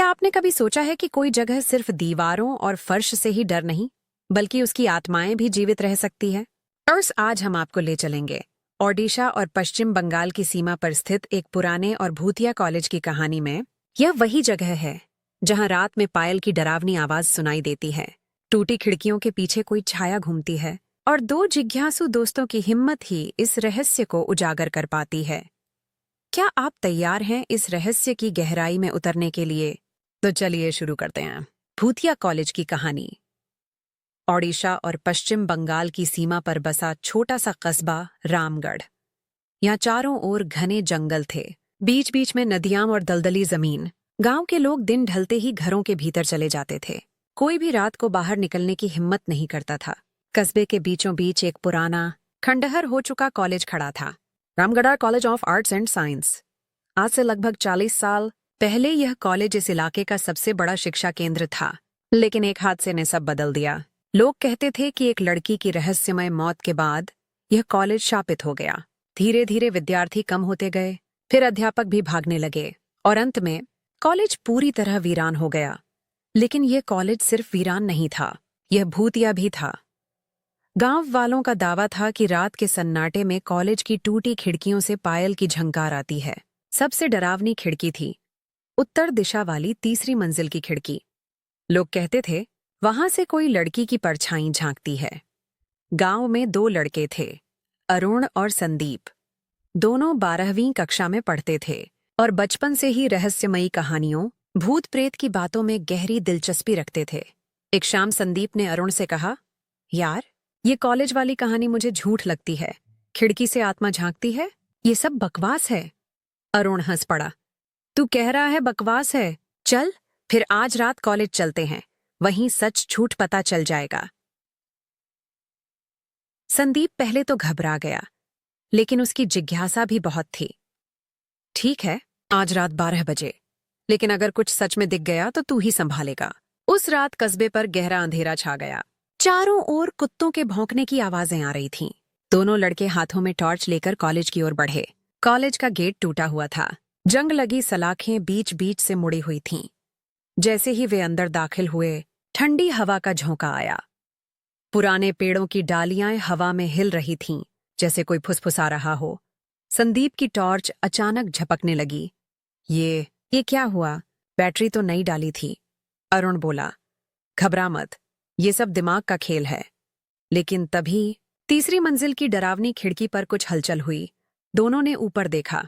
क्या आपने कभी सोचा है कि कोई जगह सिर्फ दीवारों और फर्श से ही डर नहीं, बल्कि उसकी आत्माएं भी जीवित रह सकती है? और आज हम आपको ले चलेंगे ओडिशा और पश्चिम बंगाल की सीमा पर स्थित एक पुराने और भूतिया कॉलेज की कहानी में। यह वही जगह है जहां रात में पायल की डरावनी आवाज सुनाई देती है, टूटी खिड़कियों के पीछे कोई छाया घूमती है, और दो जिज्ञासु दोस्तों की हिम्मत ही इस रहस्य को उजागर कर पाती है। क्या आप तैयार हैं इस रहस्य की गहराई में उतरने के लिए? तो चलिए शुरू करते हैं। भूतिया कॉलेज की कहानी। ओडिशा और पश्चिम बंगाल की सीमा पर बसा छोटा सा कस्बा रामगढ़। यहाँ चारों ओर घने जंगल थे, बीच बीच में नदियां और दलदली जमीन। गांव के लोग दिन ढलते ही घरों के भीतर चले जाते थे। कोई भी रात को बाहर निकलने की हिम्मत नहीं करता था। कस्बे के बीचों बीच एक पुराना, खंडहर हो चुका कॉलेज खड़ा था, Ramgarh college of arts and science. आज से लगभग 40 साल पहले यह कॉलेज इस इलाके का सबसे बड़ा शिक्षा केंद्र था, लेकिन एक हादसे ने सब बदल दिया। लोग कहते थे कि एक लड़की की रहस्यमय मौत के बाद यह कॉलेज शापित हो गया। धीरे धीरे विद्यार्थी कम होते गए, फिर अध्यापक भी भागने लगे, और अंत में कॉलेज पूरी तरह वीरान हो गया। लेकिन यह कॉलेज सिर्फ वीरान नहीं था, यह भूतिया भी था। गांव वालों का दावा था कि रात के सन्नाटे में कॉलेज की टूटी खिड़कियों से पायल की झंकार आती है। सबसे डरावनी खिड़की थी उत्तर दिशा वाली तीसरी मंजिल की खिड़की। लोग कहते थे वहां से कोई लड़की की परछाई झांकती है। गांव में दो लड़के थे, अरुण और संदीप। दोनों 12वीं कक्षा में पढ़ते थे और बचपन से ही रहस्यमयी कहानियों, भूत प्रेत की बातों में गहरी दिलचस्पी रखते थे। एक शाम संदीप ने अरुण से कहा, यार, ये कॉलेज वाली कहानी मुझे झूठ लगती है। खिड़की से आत्मा झांकती है, ये सब बकवास है। अरुण हंस पड़ा। तू कह रहा है बकवास है? चल फिर आज रात कॉलेज चलते हैं, वहीं सच झूठ पता चल जाएगा। संदीप पहले तो घबरा गया, लेकिन उसकी जिज्ञासा भी बहुत थी। ठीक है, आज रात 12 बजे, लेकिन अगर कुछ सच में दिख गया तो तू ही संभालेगा। उस रात कस्बे पर गहरा अंधेरा छा गया। चारों ओर कुत्तों के भौंकने की आवाजें आ रही थीं। दोनों लड़के हाथों में टॉर्च लेकर कॉलेज की ओर बढ़े। कॉलेज का गेट टूटा हुआ था, जंग लगी सलाखें बीच बीच से मुड़ी हुई थीं। जैसे ही वे अंदर दाखिल हुए, ठंडी हवा का झोंका आया। पुराने पेड़ों की डालियां हवा में हिल रही थीं, जैसे कोई फुसफुसा रहा हो। संदीप की टॉर्च अचानक झपकने लगी। ये क्या हुआ? बैटरी तो नई डाली थी। अरुण बोला, घबरा मत, ये सब दिमाग का खेल है। लेकिन तभी तीसरी मंजिल की डरावनी खिड़की पर कुछ हलचल हुई। दोनों ने ऊपर देखा।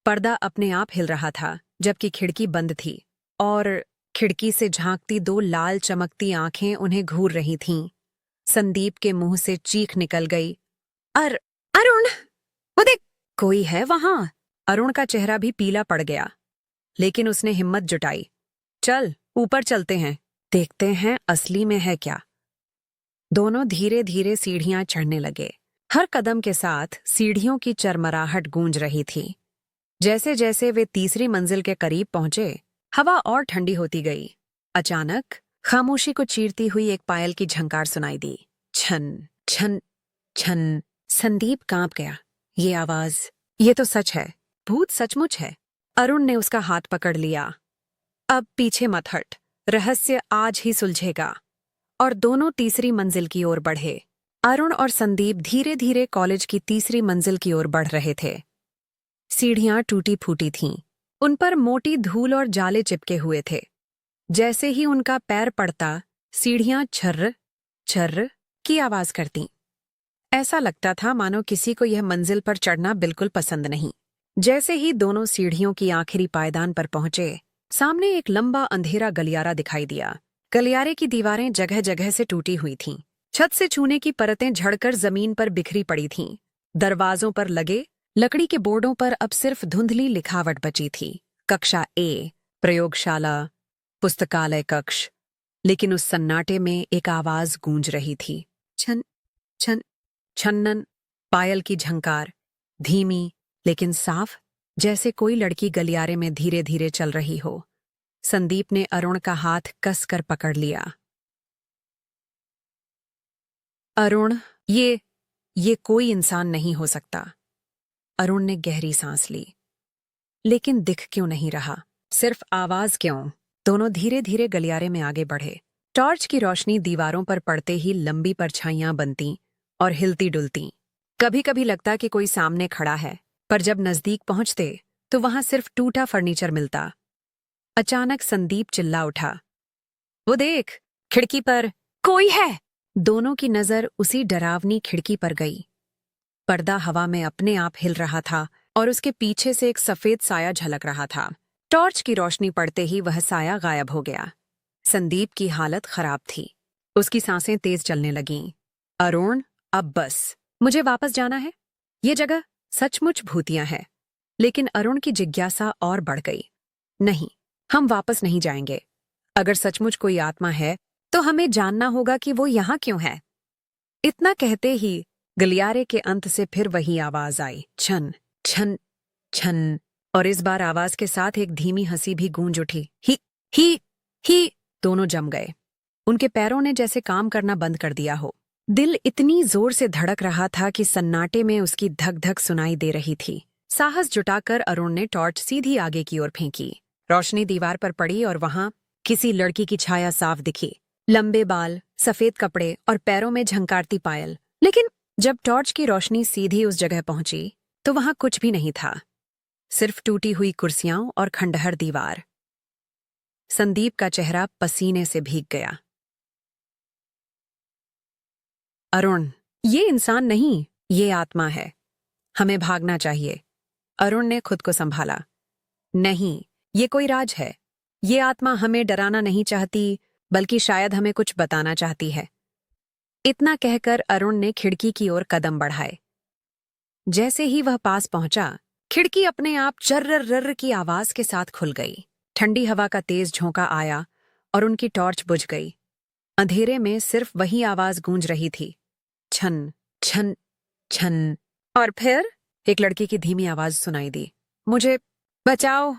पर्दा अपने आप हिल रहा था, जबकि खिड़की बंद थी, और खिड़की से झांकती दो लाल चमकती आंखें उन्हें घूर रही थीं। संदीप के मुंह से चीख निकल गई, अरुण, वो देख, कोई है वहां। अरुण का चेहरा भी पीला पड़ गया, लेकिन उसने हिम्मत जुटाई। चल ऊपर चलते हैं, देखते हैं असली में है क्या। दोनों धीरे धीरे सीढ़ियां चढ़ने लगे। हर कदम के साथ सीढ़ियों की चरमराहट गूंज रही थी। जैसे जैसे वे तीसरी मंजिल के करीब पहुंचे, हवा और ठंडी होती गई। अचानक खामोशी को चीरती हुई एक पायल की झंकार सुनाई दी। छन छन छन। संदीप कांप गया। ये आवाज, ये तो सच है, भूत सचमुच है। अरुण ने उसका हाथ पकड़ लिया। अब पीछे मत हट, रहस्य आज ही सुलझेगा। और दोनों तीसरी मंजिल की ओर बढ़े। अरुण और संदीप धीरे धीरे कॉलेज की तीसरी मंजिल की ओर बढ़ रहे थे। सीढ़ियां टूटी फूटी थीं, उन पर मोटी धूल और जाले चिपके हुए थे। जैसे ही उनका पैर पड़ता, सीढ़ियां छर्र छर्र की आवाज करतीं। ऐसा लगता था मानो किसी को यह मंजिल पर चढ़ना बिल्कुल पसंद नहीं। जैसे ही दोनों सीढ़ियों की आखिरी पायदान पर पहुंचे, सामने एक लंबा अंधेरा गलियारा दिखाई दिया। गलियारे की दीवारें जगह जगह से टूटी हुई थीं। छत से छूने की परतें झड़कर जमीन पर बिखरी पड़ी थीं। दरवाजों पर लगे लकड़ी के बोर्डों पर अब सिर्फ धुंधली लिखावट बची थी। कक्षा ए, प्रयोगशाला, पुस्तकालय कक्ष। लेकिन उस सन्नाटे में एक आवाज गूंज रही थी। छन छन छन्नन। पायल की झंकार, धीमी लेकिन साफ, जैसे कोई लड़की गलियारे में धीरे धीरे चल रही हो। संदीप ने अरुण का हाथ कसकर पकड़ लिया। अरुण, ये कोई इंसान नहीं हो सकता। अरुण ने गहरी सांस ली। लेकिन दिख क्यों नहीं रहा? सिर्फ आवाज क्यों? दोनों धीरे धीरे गलियारे में आगे बढ़े। टॉर्च की रोशनी दीवारों पर पड़ते ही लंबी परछाइयां बनती और हिलती डुलती। कभी कभी लगता कि कोई सामने खड़ा है, पर जब नजदीक पहुंचते तो वहां सिर्फ टूटा फर्नीचर मिलता। अचानक संदीप चिल्ला उठा, वो देख, खिड़की पर कोई है। दोनों की नजर उसी डरावनी खिड़की पर गई। पर्दा हवा में अपने आप हिल रहा था और उसके पीछे से एक सफेद साया झलक रहा था। टॉर्च की रोशनी पड़ते ही वह साया गायब हो गया। संदीप की हालत खराब थी। उसकी सांसें तेज चलने लगीं। अरुण, अब बस, मुझे वापस जाना है। ये जगह सचमुच भूतिया है। लेकिन अरुण की जिज्ञासा और बढ़ गई। नहीं, हम वापस नहीं जाएंगे। अगर सचमुच कोई आत्मा है तो हमें जानना होगा कि वो यहाँ क्यों है। इतना कहते ही गलियारे के अंत से फिर वही आवाज आई, छन छन छन। और इस बार आवाज के साथ एक धीमी हंसी भी गूंज उठी। ही। दोनों जम गए। उनके पैरों ने जैसे काम करना बंद कर दिया हो। दिल इतनी जोर से धड़क रहा था कि सन्नाटे में उसकी धक धक सुनाई दे रही थी। साहस जुटाकर अरुण ने टॉर्च सीधी आगे की ओर फेंकी। रोशनी दीवार पर पड़ी और वहां किसी लड़की की छाया साफ दिखी। लंबे बाल, सफेद कपड़े और पैरों में झंकारती पायल। लेकिन जब टॉर्च की रोशनी सीधी उस जगह पहुंची तो वहां कुछ भी नहीं था, सिर्फ टूटी हुई कुर्सियां और खंडहर दीवार। संदीप का चेहरा पसीने से भीग गया। अरुण, ये इंसान नहीं, ये आत्मा है। हमें भागना चाहिए। अरुण ने खुद को संभाला। नहीं, ये कोई राज है। ये आत्मा हमें डराना नहीं चाहती, बल्कि शायद हमें कुछ बताना चाहती है। इतना कहकर अरुण ने खिड़की की ओर कदम बढ़ाए। जैसे ही वह पास पहुंचा, खिड़की अपने आप चर्र की आवाज के साथ खुल गई। ठंडी हवा का तेज झोंका आया और उनकी टॉर्च बुझ गई। अंधेरे में सिर्फ वही आवाज गूंज रही थी, छन छन छन। और फिर एक लड़की की धीमी आवाज सुनाई दी, मुझे बचाओ।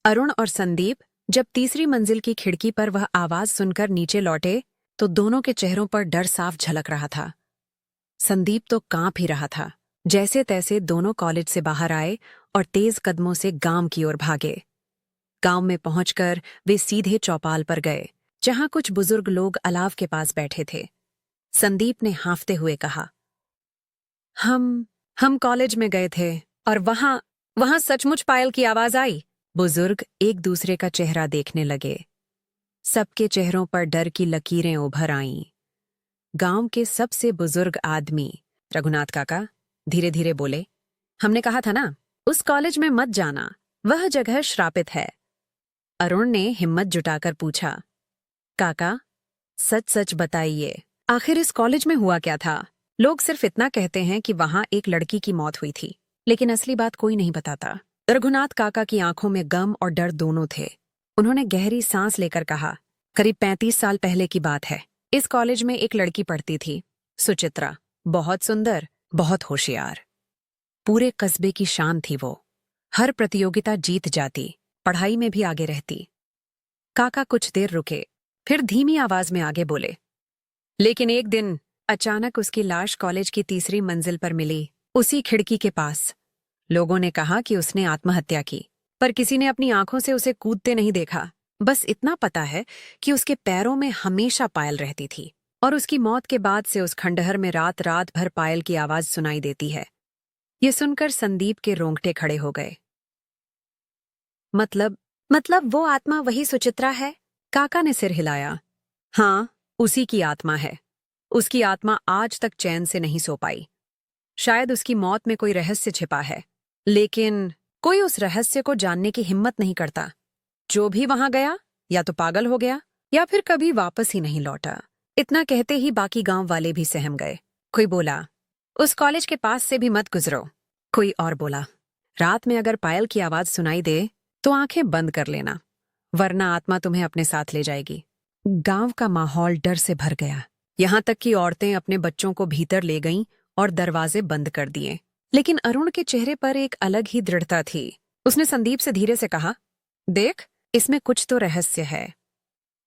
अरुण और संदीप जब तीसरी मंजिल की खिड़की पर वह आवाज सुनकर नीचे लौटे तो दोनों के चेहरों पर डर साफ झलक रहा था। संदीप तो कांप ही रहा था। जैसे तैसे दोनों कॉलेज से बाहर आए और तेज कदमों से गांव की ओर भागे। गांव में पहुंचकर वे सीधे चौपाल पर गए, जहां कुछ बुजुर्ग लोग अलाव के पास बैठे थे। संदीप ने हांफते हुए कहा, हम कॉलेज में गए थे और वहां सचमुच पायल की आवाज आई। बुजुर्ग एक दूसरे का चेहरा देखने लगे। सबके चेहरों पर डर की लकीरें उभर आईं। गांव के सबसे बुजुर्ग आदमी, रघुनाथ काका, धीरे धीरे बोले, हमने कहा था ना, उस कॉलेज में मत जाना, वह जगह श्रापित है। अरुण ने हिम्मत जुटाकर पूछा, काका, सच सच बताइए, आखिर इस कॉलेज में हुआ क्या था? लोग सिर्फ इतना कहते हैं कि वहां एक लड़की की मौत हुई थी, लेकिन असली बात कोई नहीं बताता। रघुनाथ काका की आंखों में गम और डर दोनों थे। उन्होंने गहरी सांस लेकर कहा, करीब 35 साल पहले की बात है। इस कॉलेज में एक लड़की पढ़ती थी, सुचित्रा। बहुत सुंदर, बहुत होशियार। पूरे कस्बे की शान थी वो। हर प्रतियोगिता जीत जाती, पढ़ाई में भी आगे रहती। काका कुछ देर रुके, फिर धीमी आवाज में आगे बोले, लेकिन एक दिन अचानक उसकी लाश कॉलेज की तीसरी मंजिल पर मिली, उसी खिड़की के पास। लोगों ने कहा कि उसने आत्महत्या की, पर किसी ने अपनी आंखों से उसे कूदते नहीं देखा। बस इतना पता है कि उसके पैरों में हमेशा पायल रहती थी और उसकी मौत के बाद से उस खंडहर में रात रात भर पायल की आवाज सुनाई देती है। ये सुनकर संदीप के रोंगटे खड़े हो गए। मतलब वो आत्मा वही सुचित्रा है? काका ने सिर हिलाया। हाँ, उसी की आत्मा है। उसकी आत्मा आज तक चैन से नहीं सो पाई। शायद उसकी मौत में कोई रहस्य छिपा है, लेकिन कोई उस रहस्य को जानने की हिम्मत नहीं करता। जो भी वहां गया या तो पागल हो गया या फिर कभी वापस ही नहीं लौटा। इतना कहते ही बाकी गांव वाले भी सहम गए। कोई बोला, उस कॉलेज के पास से भी मत गुजरो। कोई और बोला, रात में अगर पायल की आवाज सुनाई दे तो आंखें बंद कर लेना, वरना आत्मा तुम्हें अपने साथ ले जाएगी। गांव का माहौल डर से भर गया। यहां तक कि औरतें अपने बच्चों को भीतर ले गईं और दरवाजे बंद कर दिए। लेकिन अरुण के चेहरे पर एक अलग ही दृढ़ता थी। उसने संदीप से धीरे से कहा, देख, इसमें कुछ तो रहस्य है।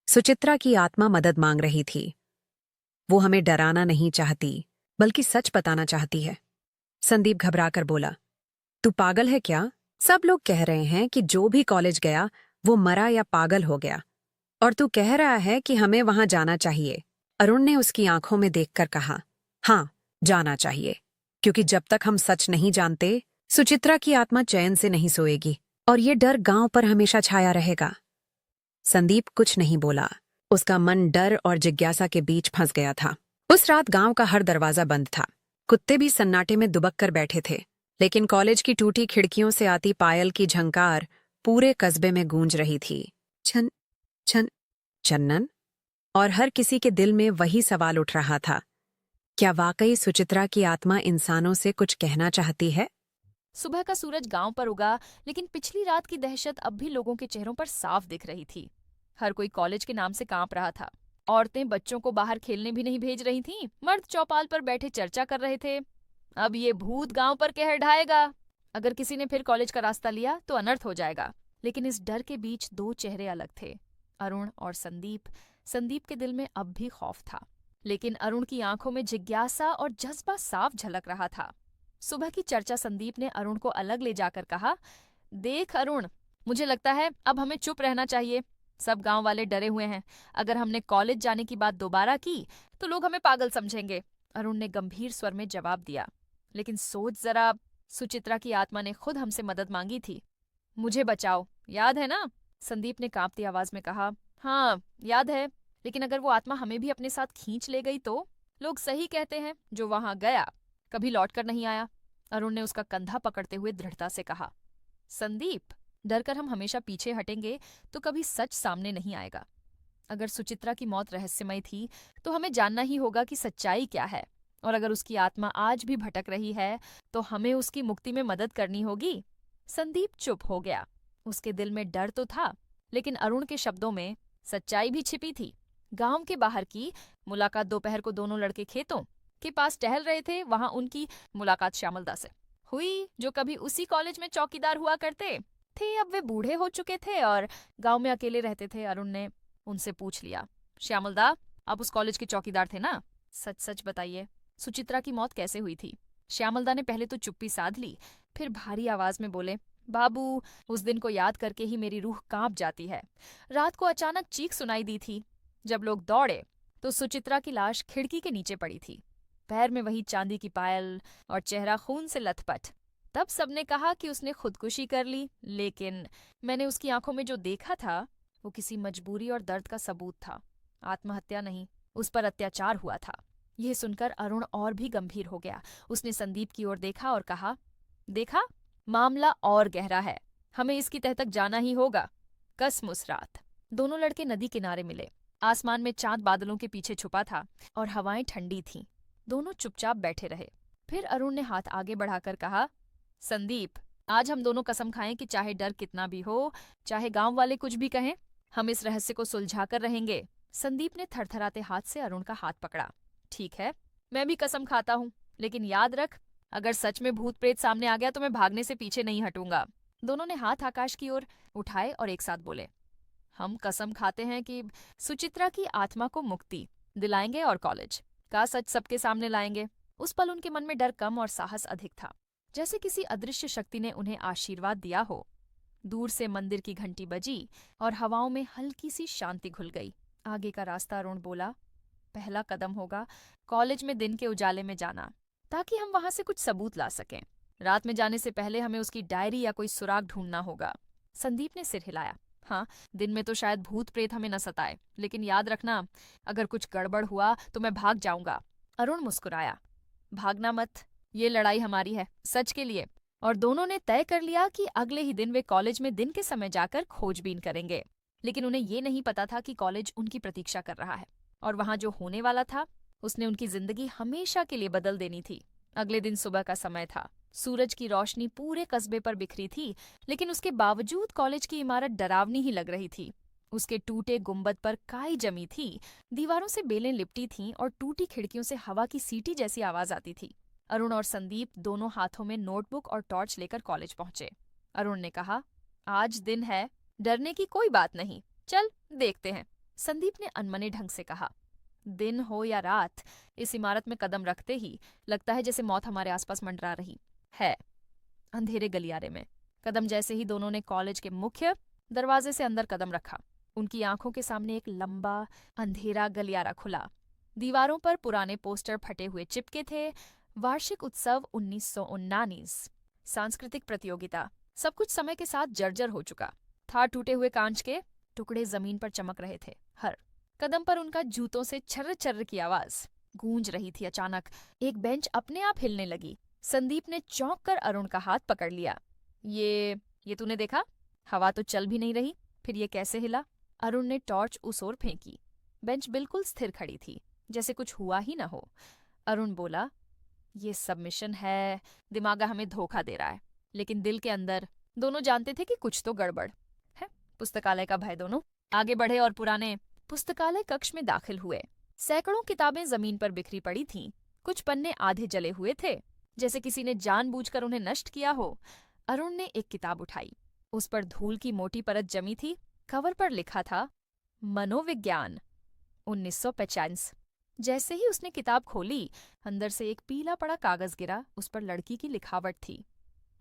सुचित्रा की आत्मा मदद मांग रही थी। वो हमें डराना नहीं चाहती, बल्कि सच बताना चाहती है। संदीप घबराकर बोला, तू पागल है क्या? सब लोग कह रहे हैं कि जो भी कॉलेज गया वो मरा या पागल हो गया। और तू कह रहा है कि हमें वहां जाना चाहिए। अरुण ने उसकी आंखों में देखकर कहा, हाँ, जाना चाहिए, क्योंकि जब तक हम सच नहीं जानते, सुचित्रा की आत्मा चैन से नहीं सोएगी और ये डर गांव पर हमेशा छाया रहेगा। संदीप कुछ नहीं बोला। उसका मन डर और जिज्ञासा के बीच फंस गया था। उस रात गांव का हर दरवाजा बंद था। कुत्ते भी सन्नाटे में दुबक कर बैठे थे, लेकिन कॉलेज की टूटी खिड़कियों से आती पायल की झंकार पूरे कस्बे में गूंज रही थी। छन छन चन्नन। और हर किसी के दिल में वही सवाल उठ रहा था, क्या वाकई सुचित्रा की आत्मा इंसानों से कुछ कहना चाहती है? सुबह का सूरज गांव पर उगा, लेकिन पिछली रात की दहशत अब भी लोगों के चेहरों पर साफ दिख रही थी। हर कोई कॉलेज के नाम से कांप रहा था। औरतें बच्चों को बाहर खेलने भी नहीं भेज रही थीं। मर्द चौपाल पर बैठे चर्चा कर रहे थे, अब ये भूत गांव पर कहर ढाएगा। अगर किसी ने फिर कॉलेज का रास्ता लिया तो अनर्थ हो जाएगा। लेकिन इस डर के बीच दो चेहरे अलग थे, अरुण और संदीप। संदीप के दिल में अब भी खौफ था, लेकिन अरुण की आंखों में जिज्ञासा और जज्बा साफ झलक रहा था। सुबह की चर्चा संदीप ने अरुण को अलग ले जाकर कहा, देख अरुण, मुझे लगता है अब हमें चुप रहना चाहिए। सब गांव वाले डरे हुए हैं। अगर हमने कॉलेज जाने की बात दोबारा की तो लोग हमें पागल समझेंगे। अरुण ने गंभीर स्वर में जवाब दिया, लेकिन सोच जरा, सुचित्रा की आत्मा ने खुद हमसे मदद मांगी थी। मुझे बचाओ, याद है ना? संदीप ने कांपती आवाज में कहा। हाँ, याद है, लेकिन अगर वो आत्मा हमें भी अपने साथ खींच ले गई तो? लोग सही कहते हैं, जो वहां गया कभी लौटकर नहीं आया। अरुण ने उसका कंधा पकड़ते हुए दृढ़ता से कहा। संदीप, डरकर हम हमेशा पीछे हटेंगे तो कभी सच सामने नहीं आएगा। अगर सुचित्रा की मौत रहस्यमय थी तो हमें जानना ही होगा कि सच्चाई क्या है, और अगर उसकी आत्मा आज भी भटक रही है तो हमें उसकी मुक्ति में मदद करनी होगी। संदीप चुप हो गया। उसके दिल में डर तो था, लेकिन अरुण के शब्दों में सच्चाई भी छिपी थी। गांव के बाहर की मुलाकात दोपहर को दोनों लड़के खेतों के पास टहल रहे थे। वहां उनकी मुलाकात श्यामलदा से हुई, जो कभी उसी कॉलेज में चौकीदार हुआ करते थे। अब वे बूढ़े हो चुके थे और गांव में अकेले रहते थे। अरुण ने उनसे पूछ लिया, श्यामलदा, आप उस कॉलेज के चौकीदार थे ना? सच सच बताइए, सुचित्रा की मौत कैसे हुई थी? श्यामलदा ने पहले तो चुप्पी साध ली, फिर भारी आवाज में बोले, बाबू, उस दिन को याद करके ही मेरी रूह कांप जाती है। रात को अचानक चीख सुनाई दी थी। जब लोग दौड़े तो सुचित्रा की लाश खिड़की के नीचे पड़ी थी, पैर में वही चांदी की पायल और चेहरा खून से लथपथ। तब सबने कहा कि उसने खुदकुशी कर ली, लेकिन मैंने उसकी आंखों में जो देखा था वो किसी मजबूरी और दर्द का सबूत था। आत्महत्या नहीं, उस पर अत्याचार हुआ था। यह सुनकर अरुण और भी गंभीर हो गया। उसने संदीप की ओर देखा और कहा, देखा, मामला और गहरा है, हमें इसकी तह तक जाना ही होगा। कसम रात। दोनों लड़के नदी किनारे मिले। आसमान में चांद बादलों के पीछे छुपा था और हवाएं ठंडी थीं। दोनों चुपचाप बैठे रहे। फिर अरुण ने हाथ आगे बढ़ाकर कहा, संदीप, आज हम दोनों कसम खाएं कि चाहे डर कितना भी हो, चाहे गांव वाले कुछ भी कहें, हम इस रहस्य को सुलझाकर रहेंगे। संदीप ने थरथराते हाथ से अरुण का हाथ पकड़ा। ठीक है, मैं भी कसम खाता हूँ, लेकिन याद रख, अगर सच में भूत प्रेत सामने आ गया तो मैं भागने से पीछे नहीं हटूंगा। दोनों ने हाथ आकाश की ओर उठाए और एक साथ बोले, हम कसम खाते हैं कि सुचित्रा की आत्मा को मुक्ति दिलाएंगे और कॉलेज का सच सबके सामने लाएंगे। उस पल उनके मन में डर कम और साहस अधिक था, जैसे किसी अदृश्य शक्ति ने उन्हें आशीर्वाद दिया हो। दूर से मंदिर की घंटी बजी और हवाओं में हल्की सी शांति घुल गई। आगे का रास्ता, अरुण बोला, पहला कदम होगा कॉलेज में दिन के उजाले में जाना, ताकि हम वहां से कुछ सबूत ला सकें। रात में जाने से पहले हमें उसकी डायरी या कोई सुराग ढूंढना होगा। संदीप ने सिर हिलाया। हाँ, दिन में तो शायद भूत प्रेत हमें न सताए, लेकिन याद रखना, अगर कुछ गड़बड़ हुआ तो मैं भाग जाऊंगा। अरुण मुस्कुराया। भागना मत, ये लड़ाई हमारी है, सच के लिए। और दोनों ने तय कर लिया कि अगले ही दिन वे कॉलेज में दिन के समय जाकर खोजबीन करेंगे। लेकिन उन्हें ये नहीं पता था कि कॉलेज उनकी प्रतीक्षा कर रहा है, और वहां जो होने वाला था उसने उनकी जिंदगी हमेशा के लिए बदल देनी थी। अगले दिन सुबह का समय था। सूरज की रोशनी पूरे कस्बे पर बिखरी थी, लेकिन उसके बावजूद कॉलेज की इमारत डरावनी ही लग रही थी। उसके टूटे गुंबद पर काई जमी थी, दीवारों से बेलें लिपटी थीं और टूटी खिड़कियों से हवा की सीटी जैसी आवाज आती थी। अरुण और संदीप दोनों हाथों में नोटबुक और टॉर्च लेकर कॉलेज पहुंचे। अरुण ने कहा, आज दिन है, डरने की कोई बात नहीं, चल देखते हैं। संदीप ने अनमने ढंग से कहा। दिन हो या रात, इस इमारत में कदम रखते ही लगता है जैसे मौत हमारे आसपास मंडरा रही है। अंधेरे गलियारे में कदम जैसे ही दोनों ने कॉलेज के मुख्य दरवाजे से अंदर कदम रखा, उनकी आंखों के सामने एक लंबा अंधेरा गलियारा खुला। दीवारों पर पुराने पोस्टर फटे हुए चिपके थे। वार्षिक उत्सव 1919, सांस्कृतिक प्रतियोगिता, सब कुछ समय के साथ जर्जर हो चुका था। टूटे हुए कांच के टुकड़े जमीन पर चमक रहे थे। हर कदम पर उनका जूतों से छर्र छर्र की आवाज गूंज रही थी। अचानक एक बेंच अपने आप हिलने लगी। संदीप ने चौंक कर अरुण का हाथ पकड़ लिया। ये तूने देखा? हवा तो चल भी नहीं रही, फिर ये कैसे हिला? अरुण ने टॉर्च उस ओर फेंकी। बेंच बिल्कुल स्थिर खड़ी थी, जैसे कुछ हुआ ही न हो। अरुण बोला, ये सबमिशन है, दिमाग हमें धोखा दे रहा है। लेकिन दिल के अंदर दोनों जानते थे कि कुछ तो गड़बड़ है। पुस्तकालय का भय दोनों आगे बढ़े और पुराने पुस्तकालय कक्ष में दाखिल हुए। सैकड़ों किताबें जमीन पर बिखरी पड़ी थीं। कुछ पन्ने आधे जले हुए थे, जैसे किसी ने जानबूझकर उन्हें नष्ट किया हो। अरुण ने एक किताब उठाई। उस पर धूल की मोटी परत जमी थी। कवर पर लिखा था, मनोविज्ञान 1950। जैसे ही उसने किताब खोली, अंदर से एक पीला पड़ा कागज गिरा। उस पर लड़की की लिखावट थी,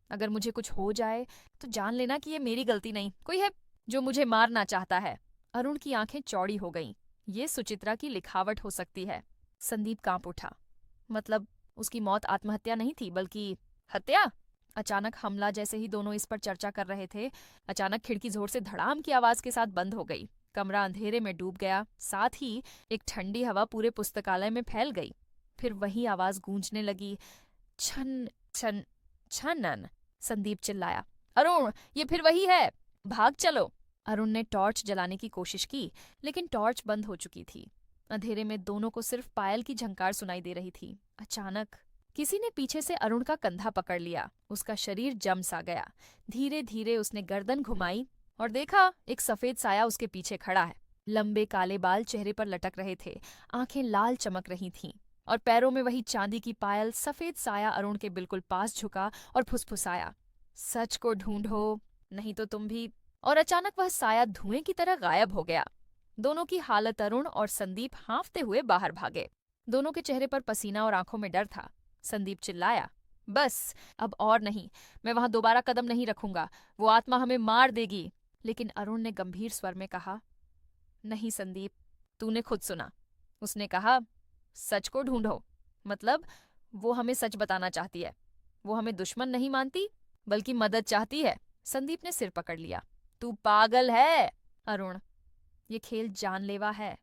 अगर मुझे कुछ हो जाए तो जान लेना कि ये मेरी गलती नहीं, कोई है जो मुझे मारना चाहता है। अरुण की आंखें चौड़ी हो गईं। ये सुचित्रा की लिखावट हो सकती है। संदीप कांप उठा। मतलब उसकी मौत आत्महत्या नहीं थी, बल्कि हत्या। अचानक हमला, जैसे ही दोनों इस पर चर्चा कर रहे थे, अचानक खिड़की जोर से धड़ाम की आवाज के साथ बंद हो गई। कमरा अंधेरे में डूब गया। साथ ही एक ठंडी हवा पूरे पुस्तकालय में फैल गई। फिर वही आवाज गूंजने लगी, छन छन छनन। संदीप चिल्लाया, अरुण, ये फिर वही है, भाग चलो। अरुण ने टॉर्च जलाने की कोशिश की, लेकिन टॉर्च बंद हो चुकी थी। अंधेरे में दोनों को सिर्फ पायल की झंकार सुनाई दे रही थी। अचानक किसी ने पीछे से अरुण का कंधा पकड़ लिया। उसका शरीर जम सा गया। धीरे धीरे उसने गर्दन घुमाई और देखा, एक सफेद साया उसके पीछे खड़ा है। लंबे काले बाल चेहरे पर लटक रहे थे, आंखें लाल चमक रही थीं और पैरों में वही चांदी की पायल। सफेद साया अरुण के बिल्कुल पास झुका और फुसफुसाया, सच को ढूंढो, नहीं तो तुम भी। और अचानक वह साया धुएं की तरह गायब हो गया। दोनों की हालत, अरुण और संदीप हांफते हुए बाहर भागे। दोनों के चेहरे पर पसीना और आंखों में डर था। संदीप चिल्लाया, बस अब और नहीं, मैं वहां दोबारा कदम नहीं रखूंगा, वो आत्मा हमें मार देगी। लेकिन अरुण ने गंभीर स्वर में कहा, नहीं संदीप, तूने खुद सुना, उसने कहा सच को ढूंढो। मतलब वो हमें सच बताना चाहती है। वो हमें दुश्मन नहीं मानती, बल्कि मदद चाहती है। संदीप ने सिर पकड़ लिया, तू पागल है अरुण, ये खेल जानलेवा है।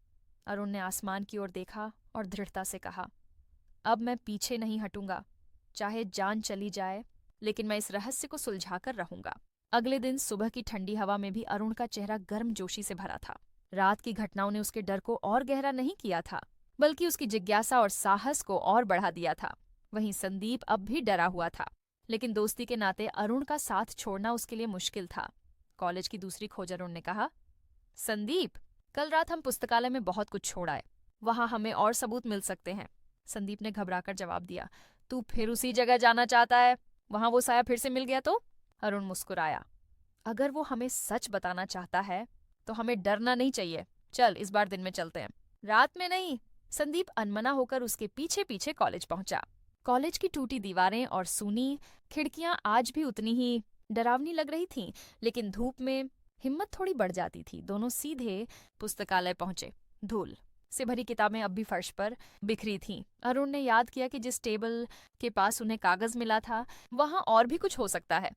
अरुण ने आसमान की ओर देखा और दृढ़ता से कहा, अब मैं पीछे नहीं हटूंगा, चाहे जान चली जाए, लेकिन मैं इस रहस्य को सुलझाकर रहूंगा। अगले दिन सुबह की ठंडी हवा में भी अरुण का चेहरा गर्मजोशी से भरा था। रात की घटनाओं ने उसके डर को और गहरा नहीं किया था, बल्कि उसकी जिज्ञासा और साहस को और बढ़ा दिया था। वहीं संदीप अब भी डरा हुआ था, लेकिन दोस्ती के नाते अरुण का साथ छोड़ना उसके लिए मुश्किल था। कॉलेज की दूसरी खोज अरुण ने कहा, संदीप, कल रात हम पुस्तकालय में बहुत कुछ छोड़ आए, वहां हमें और सबूत मिल सकते हैं। संदीप ने घबराकर जवाब दिया, तू फिर उसी जगह जाना चाहता है? वहां वो साया फिर से मिल गया तो? अरुण मुस्कुराया, अगर वो हमें सच बताना चाहता है तो हमें डरना नहीं चाहिए। चल, इस बार दिन में चलते हैं, रात में नहीं। संदीप अनमना होकर उसके पीछे पीछे कॉलेज पहुंचा। कॉलेज की टूटी दीवारें और सूनी खिड़कियां आज भी उतनी ही डरावनी लग रही थीं, लेकिन धूप में हिम्मत थोड़ी बढ़ जाती थी। दोनों सीधे पुस्तकालय पहुंचे। धूल से भरी किताबें अब भी फर्श पर बिखरी थीं। अरुण ने याद किया कि जिस टेबल के पास उन्हें कागज मिला था, वहां और भी कुछ हो सकता है।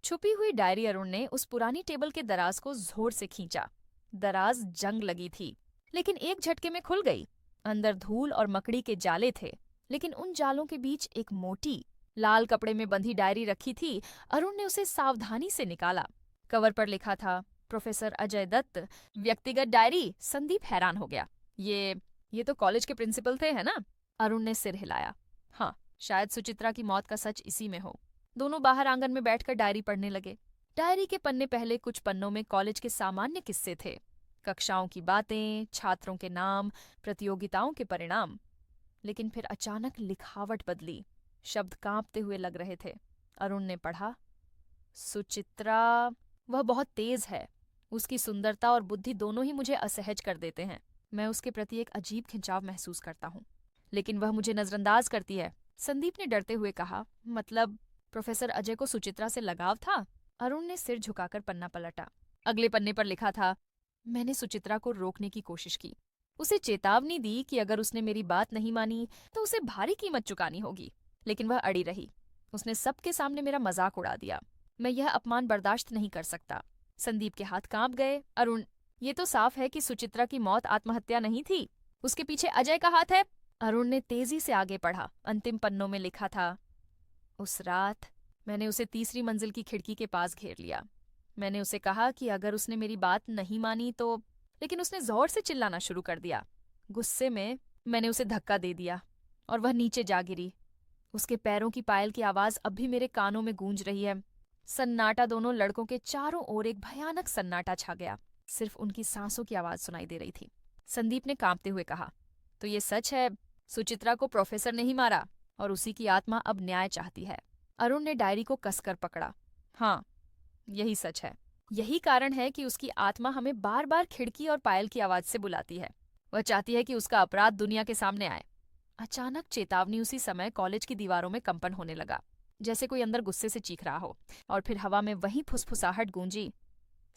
छुपी हुई डायरी अरुण ने उस पुरानी टेबल के दराज को जोर से खींचा। दराज जंग लगी थी, लेकिन एक झटके में खुल गई। अंदर धूल और मकड़ी के जाले थे, लेकिन उन जालों के बीच एक मोटी लाल कपड़े में बंधी डायरी रखी थी। अरुण ने उसे सावधानी से निकाला। कवर पर लिखा था, प्रोफेसर अजय दत्त, व्यक्तिगत डायरी। संदीप हैरान हो गया, ये तो कॉलेज के प्रिंसिपल थे, है ना? अरुण ने सिर हिलाया, हाँ, शायद सुचित्रा की मौत का सच इसी में हो। दोनों बाहर आंगन में बैठकर डायरी पढ़ने लगे। डायरी के पन्ने पहले कुछ पन्नों में कॉलेज के सामान्य किस्से थे, कक्षाओं की बातें, छात्रों के नाम, प्रतियोगिताओं के परिणाम। लेकिन फिर अचानक लिखावट बदली, शब्द कांपते हुए लग रहे थे। अरुण ने पढ़ा, सुचित्रा, वह बहुत तेज है, उसकी सुंदरता और बुद्धि दोनों ही मुझे असहज कर देते हैं। मैं उसके प्रति एक अजीब खिंचाव महसूस करता हूँ, लेकिन वह मुझे नजरअंदाज करती है। संदीप ने डरते हुए कहा, मतलब प्रोफेसर अजय को सुचित्रा से लगाव था? अरुण ने सिर झुकाकर पन्ना पलटा। अगले पन्ने पर लिखा था, मैंने सुचित्रा को रोकने की कोशिश की, उसे चेतावनी दी कि अगर उसने मेरी बात नहीं मानी तो उसे भारी कीमत चुकानी होगी, लेकिन वह अड़ी रही। उसने सबके सामने मेरा मजाक उड़ा दिया। मैं यह अपमान बर्दाश्त नहीं कर सकता। संदीप के हाथ कांप गए। अरुण, ये तो साफ है कि सुचित्रा की मौत आत्महत्या नहीं थी, उसके पीछे अजय का हाथ है। अरुण ने तेजी से आगे पढ़ा। अंतिम पन्नों में लिखा था, उस रात मैंने उसे तीसरी मंजिल की खिड़की के पास घेर लिया। मैंने उसे कहा कि अगर उसने मेरी बात नहीं मानी तो, लेकिन उसने जोर से चिल्लाना शुरू कर दिया। गुस्से में मैंने उसे धक्का दे दिया और वह नीचे जा गिरी। उसके पैरों की पायल की आवाज अब भी मेरे कानों में गूंज रही है। सन्नाटा, दोनों लड़कों के चारों ओर एक भयानक सन्नाटा छा गया। सिर्फ उनकी सांसों की आवाज सुनाई दे रही थी। संदीप ने कांपते हुए कहा, तो ये सच है, सुचित्रा को प्रोफेसर ने ही मारा और उसी की आत्मा अब न्याय चाहती है। अरुण ने डायरी को कसकर पकड़ा। हाँ, यही सच है। यही कारण है कि उसकी आत्मा हमें बार बार खिड़की और पायल की आवाज से बुलाती है। वह चाहती है कि उसका अपराध दुनिया के सामने आए। अचानक चेतावनी उसी समय कॉलेज की दीवारों में कंपन होने लगा, जैसे कोई अंदर गुस्से से चीख रहा हो। और फिर हवा में वही फुसफुसाहट गूंजी,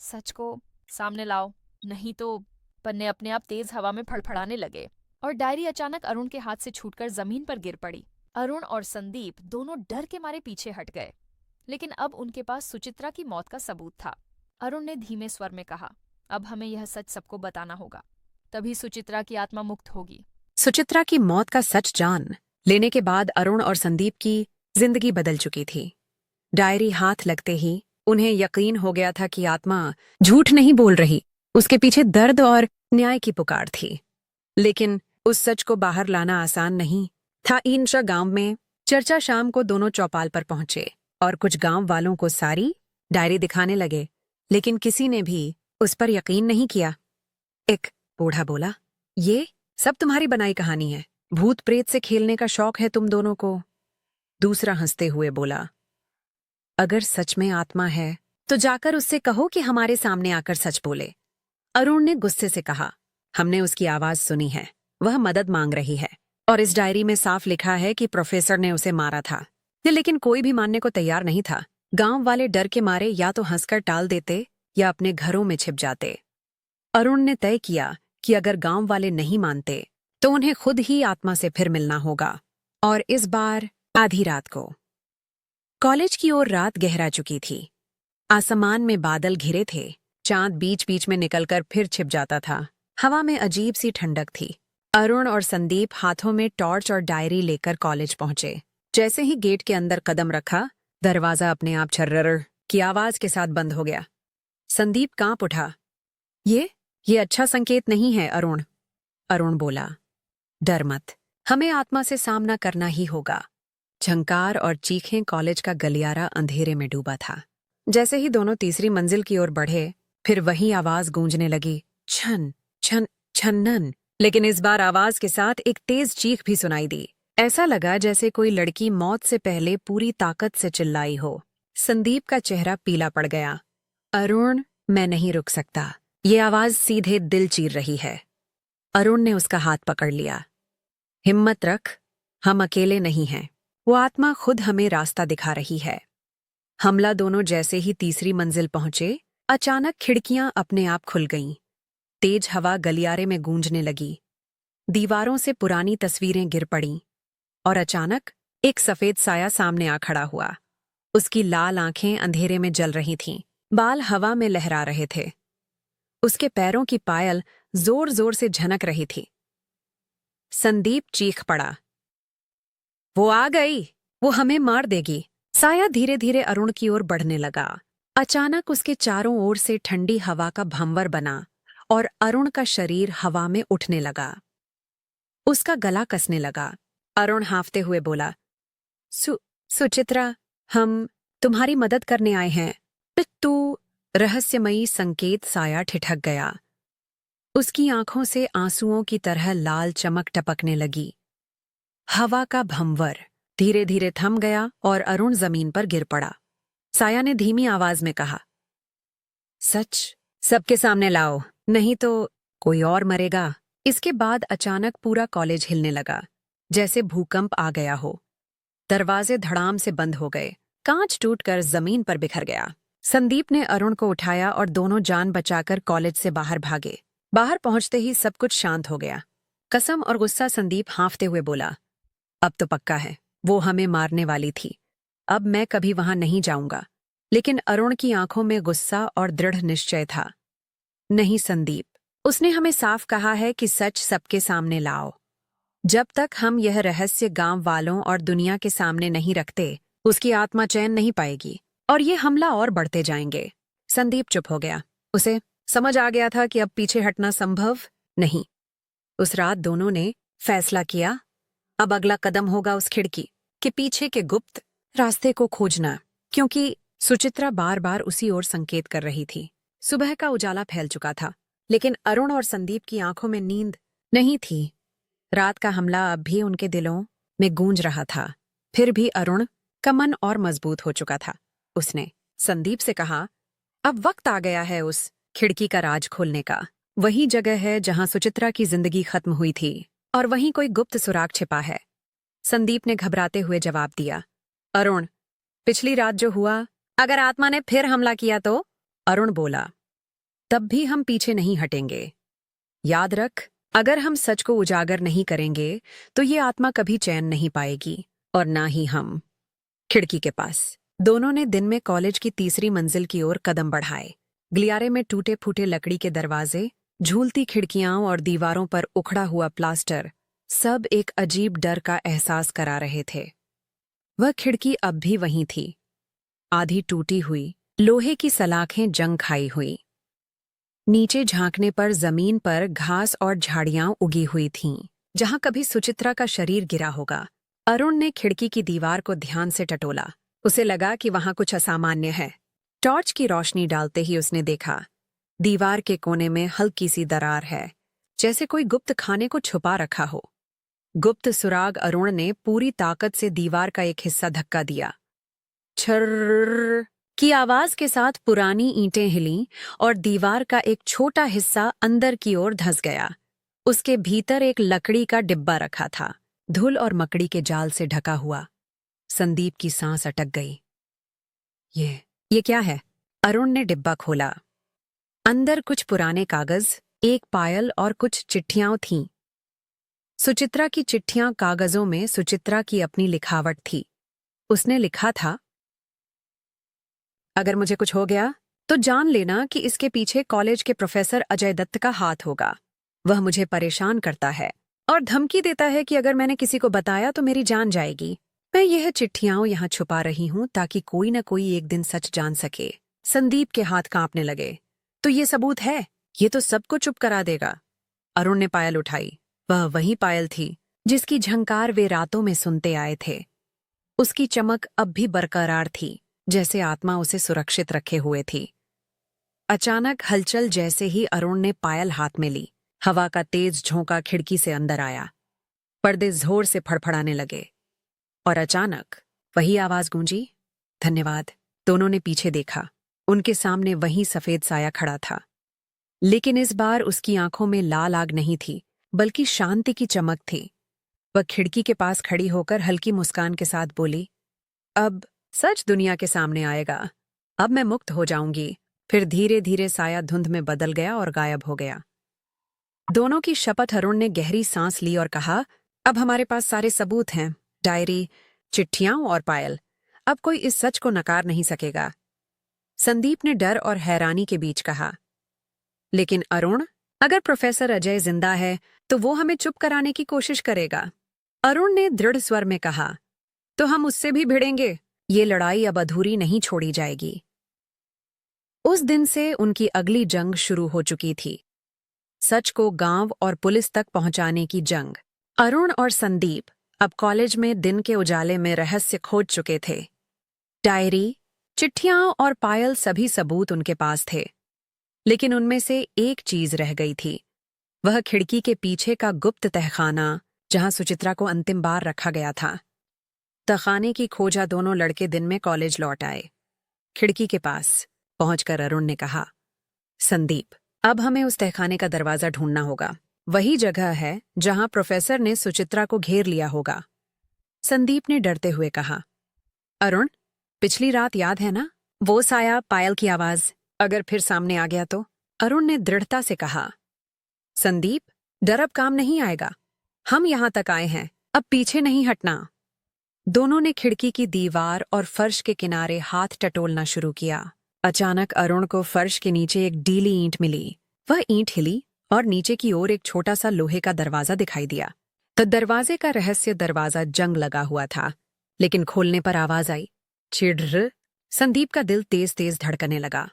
सच को सामने लाओ, नहीं तो। पन्ने अपने आप तेज हवा में फड़फड़ाने लगे और डायरी अचानक अरुण के हाथ से छूटकर जमीन पर गिर पड़ी। अरुण और संदीप दोनों डर के मारे पीछे हट गए, लेकिन अब उनके पास सुचित्रा की मौत का सबूत था। अरुण ने धीमे स्वर में कहा, अब हमें यह सच सबको बताना होगा, तभी सुचित्रा की आत्मा मुक्त होगी। सुचित्रा की मौत का सच जान लेने के बाद अरुण और संदीप की जिंदगी बदल चुकी थी। डायरी हाथ लगते ही उन्हें यकीन हो गया था कि आत्मा झूठ नहीं बोल रही, उसके पीछे दर्द और न्याय की पुकार थी। लेकिन उस सच को बाहर लाना आसान नहीं था। ईंशा गांव में चर्चा शाम को दोनों चौपाल पर पहुंचे और कुछ गांव वालों को सारी डायरी दिखाने लगे, लेकिन किसी ने भी उस पर यकीन नहीं किया। एक बूढ़ा बोला, ये सब तुम्हारी बनाई कहानी है, भूत प्रेत से खेलने का शौक है तुम दोनों को। दूसरा हंसते हुए बोला, अगर सच में आत्मा है तो जाकर उससे कहो कि हमारे सामने आकर सच बोले। अरुण ने गुस्से से कहा, हमने उसकी आवाज सुनी है, वह मदद मांग रही है और इस डायरी में साफ लिखा है कि प्रोफेसर ने उसे मारा था। लेकिन कोई भी मानने को तैयार नहीं था। गांव वाले डर के मारे या तो हंसकर टाल देते या अपने घरों में छिप जाते। अरुण ने तय किया कि अगर गांव वाले नहीं मानते तो उन्हें खुद ही आत्मा से फिर मिलना होगा। और इस बार आधी रात को कॉलेज की ओर रात गहरा चुकी थी। आसमान में बादल घिरे थे, चांद बीच बीच में निकलकर फिर छिप जाता था। हवा में अजीब सी ठंडक थी। अरुण और संदीप हाथों में टॉर्च और डायरी लेकर कॉलेज पहुंचे। जैसे ही गेट के अंदर कदम रखा, दरवाजा अपने आप छर्रर की आवाज के साथ बंद हो गया। संदीप कांप उठा। ये अच्छा संकेत नहीं है अरुण। अरुण बोला, डर मत, हमें आत्मा से सामना करना ही होगा। झंकार और चीखें, कॉलेज का गलियारा अंधेरे में डूबा था। जैसे ही दोनों तीसरी मंजिल की ओर बढ़े, फिर वही आवाज गूंजने लगी, छन छन छन्नन। लेकिन इस बार आवाज के साथ एक तेज चीख भी सुनाई दी। ऐसा लगा जैसे कोई लड़की मौत से पहले पूरी ताकत से चिल्लाई हो। संदीप का चेहरा पीला पड़ गया। अरुण, मैं नहीं रुक सकता, ये आवाज सीधे दिल चीर रही है। अरुण ने उसका हाथ पकड़ लिया। हिम्मत रख, हम अकेले नहीं हैं, वो आत्मा खुद हमें रास्ता दिखा रही है। हमला दोनों जैसे ही तीसरी मंजिल पहुंचे, अचानक खिड़कियां अपने आप खुल गईं। तेज हवा गलियारे में गूंजने लगी। दीवारों से पुरानी तस्वीरें गिर पड़ीं और अचानक एक सफेद साया सामने आ खड़ा हुआ। उसकी लाल आंखें अंधेरे में जल रही थीं, बाल हवा में लहरा रहे थे। उसके पैरों की पायल जोर जोर से झनक रही थी। संदीप चीख पड़ा, वो आ गई, वो हमें मार देगी। साया धीरे धीरे अरुण की ओर बढ़ने लगा। अचानक उसके चारों ओर से ठंडी हवा का भंवर बना और अरुण का शरीर हवा में उठने लगा। उसका गला कसने लगा। अरुण हांफते हुए बोला, सुचित्रा, हम तुम्हारी मदद करने आए हैं। तू रहस्यमयी संकेत। साया ठिठक गया। उसकी आंखों से आंसुओं की तरह लाल चमक टपकने लगी। हवा का भंवर धीरे धीरे थम गया और अरुण जमीन पर गिर पड़ा। साया ने धीमी आवाज में कहा, सच सबके सामने लाओ, नहीं तो कोई और मरेगा। इसके बाद अचानक पूरा कॉलेज हिलने लगा, जैसे भूकंप आ गया हो। दरवाजे धड़ाम से बंद हो गए, कांच टूटकर जमीन पर बिखर गया। संदीप ने अरुण को उठाया और दोनों जान बचाकर कॉलेज से बाहर भागे। बाहर पहुंचते ही सब कुछ शांत हो गया। कसम और गुस्सा संदीप हाँफते हुए बोला, अब तो पक्का है, वो हमें मारने वाली थी। अब मैं कभी वहां नहीं जाऊंगा। लेकिन अरुण की आंखों में गुस्सा और दृढ़ निश्चय था। नहीं संदीप, उसने हमें साफ कहा है कि सच सबके सामने लाओ। जब तक हम यह रहस्य गांव वालों और दुनिया के सामने नहीं रखते, उसकी आत्मा चैन नहीं पाएगी और ये हमला और बढ़ते जाएंगे। संदीप चुप हो गया। उसे समझ आ गया था कि अब पीछे हटना संभव नहीं। उस रात दोनों ने फैसला किया, अब अगला कदम होगा उस खिड़की के पीछे के गुप्त रास्ते को खोजना, क्योंकि सुचित्रा बार बार उसी ओर संकेत कर रही थी। सुबह का उजाला फैल चुका था, लेकिन अरुण और संदीप की आंखों में नींद नहीं थी। रात का हमला अब भी उनके दिलों में गूंज रहा था। फिर भी अरुण का मन और मजबूत हो चुका था। उसने संदीप से कहा, अब वक्त आ गया है उस खिड़की का राज खोलने का। वही जगह है जहां सुचित्रा की जिंदगी खत्म हुई थी और वहीं कोई गुप्त सुराग छिपा है। संदीप ने घबराते हुए जवाब दिया, अरुण, पिछली रात जो हुआ, अगर आत्मा ने फिर हमला किया तो? अरुण बोला, तब भी हम पीछे नहीं हटेंगे। याद रख, अगर हम सच को उजागर नहीं करेंगे तो ये आत्मा कभी चैन नहीं पाएगी, और ना ही हम। खिड़की के पास दोनों ने दिन में कॉलेज की तीसरी मंजिल की ओर कदम बढ़ाए। गलियारे में टूटे फूटे लकड़ी के दरवाजे, झूलती खिड़कियां और दीवारों पर उखड़ा हुआ प्लास्टर सब एक अजीब डर का एहसास करा रहे थे। वह खिड़की अब भी वहीं थी, आधी टूटी हुई, लोहे की सलाखें जंग खाई हुई। नीचे झांकने पर जमीन पर घास और झाड़ियां उगी हुई थीं, जहां कभी सुचित्रा का शरीर गिरा होगा। अरुण ने खिड़की की दीवार को ध्यान से टटोला। उसे लगा कि वहां कुछ असामान्य है। टॉर्च की रोशनी डालते ही उसने देखा, दीवार के कोने में हल्की सी दरार है, जैसे कोई गुप्त खाने को छुपा रखा हो। गुप्त सुराग। अरुण ने पूरी ताकत से दीवार का एक हिस्सा धक्का दिया। छर्र की आवाज के साथ पुरानी ईंटें हिलीं और दीवार का एक छोटा हिस्सा अंदर की ओर धंस गया। उसके भीतर एक लकड़ी का डिब्बा रखा था, धूल और मकड़ी के जाल से ढका हुआ। संदीप की सांस अटक गई। ये क्या है? अरुण ने डिब्बा खोला। अंदर कुछ पुराने कागज, एक पायल और कुछ चिट्ठियां थीं। सुचित्रा की चिट्ठियां। कागजों में सुचित्रा की अपनी लिखावट थी। उसने लिखा था, अगर मुझे कुछ हो गया तो जान लेना कि इसके पीछे कॉलेज के प्रोफेसर अजय दत्त का हाथ होगा। वह मुझे परेशान करता है और धमकी देता है कि अगर मैंने किसी को बताया तो मेरी जान जाएगी। मैं यह चिट्ठियां यहाँ छुपा रही हूं ताकि कोई न कोई एक दिन सच जान सके। संदीप के हाथ कांपने लगे। तो ये सबूत है, ये तो सबको चुप करा देगा। अरुण ने पायल उठाई। वह वही पायल थी जिसकी झंकार वे रातों में सुनते आए थे। उसकी चमक अब भी बरकरार थी, जैसे आत्मा उसे सुरक्षित रखे हुए थी। अचानक हलचल जैसे ही अरुण ने पायल हाथ में ली, हवा का तेज झोंका खिड़की से अंदर आया। पर्दे जोर से फड़फड़ाने लगे और अचानक वही आवाज गूंजी, धन्यवाद। दोनों ने पीछे देखा। उनके सामने वही सफेद साया खड़ा था, लेकिन इस बार उसकी आंखों में लाल आग नहीं थी, बल्कि शांति की चमक थी। वह खिड़की के पास खड़ी होकर हल्की मुस्कान के साथ बोली, अब सच दुनिया के सामने आएगा। अब मैं मुक्त हो जाऊंगी। फिर धीरे धीरे साया धुंध में बदल गया और गायब हो गया। दोनों की शपथ। अरुण ने गहरी सांस ली और कहा, अब हमारे पास सारे सबूत हैं, डायरी, चिट्ठियां और पायल। अब कोई इस सच को नकार नहीं सकेगा। संदीप ने डर और हैरानी के बीच कहा, लेकिन अरुण, अगर प्रोफेसर अजय जिंदा है तो वो हमें चुप कराने की कोशिश करेगा। अरुण ने दृढ़ स्वर में कहा, तो हम उससे भी भिड़ेंगे। ये लड़ाई अब अधूरी नहीं छोड़ी जाएगी। उस दिन से उनकी अगली जंग शुरू हो चुकी थी, सच को गांव और पुलिस तक पहुंचाने की जंग। अरुण और संदीप अब कॉलेज में दिन के उजाले में रहस्य खोज चुके थे। डायरी, चिट्ठियां और पायल, सभी सबूत उनके पास थे, लेकिन उनमें से एक चीज रह गई थी, वह खिड़की के पीछे का गुप्त तहखाना जहां सुचित्रा को अंतिम बार रखा गया था। तहखाने की खोजा दोनों लड़के दिन में कॉलेज लौट आए। खिड़की के पास पहुंचकर अरुण ने कहा, संदीप, अब हमें उस तहखाने का दरवाजा ढूंढना होगा। वही जगह है जहां प्रोफेसर ने सुचित्रा को घेर लिया होगा। संदीप ने डरते हुए कहा, अरुण, पिछली रात याद है ना, वो साया, पायल की आवाज। अगर फिर सामने आ गया तो? अरुण ने दृढ़ता से कहा। संदीप, डर अब काम नहीं आएगा। हम यहां तक आए हैं, अब पीछे नहीं हटना। दोनों ने खिड़की की दीवार और फर्श के किनारे हाथ टटोलना शुरू किया। अचानक अरुण को फर्श के नीचे एक ढीली ईंट मिली। वह ईंट हिली और नीचे की ओर एक छोटा सा लोहे का दरवाजा दिखाई दिया। तो दरवाजे का रहस्य दरवाजा जंग लगा हुआ था, लेकिन खोलने पर आवाज आई, चिढ़। संदीप का दिल तेज तेज धड़कने लगा।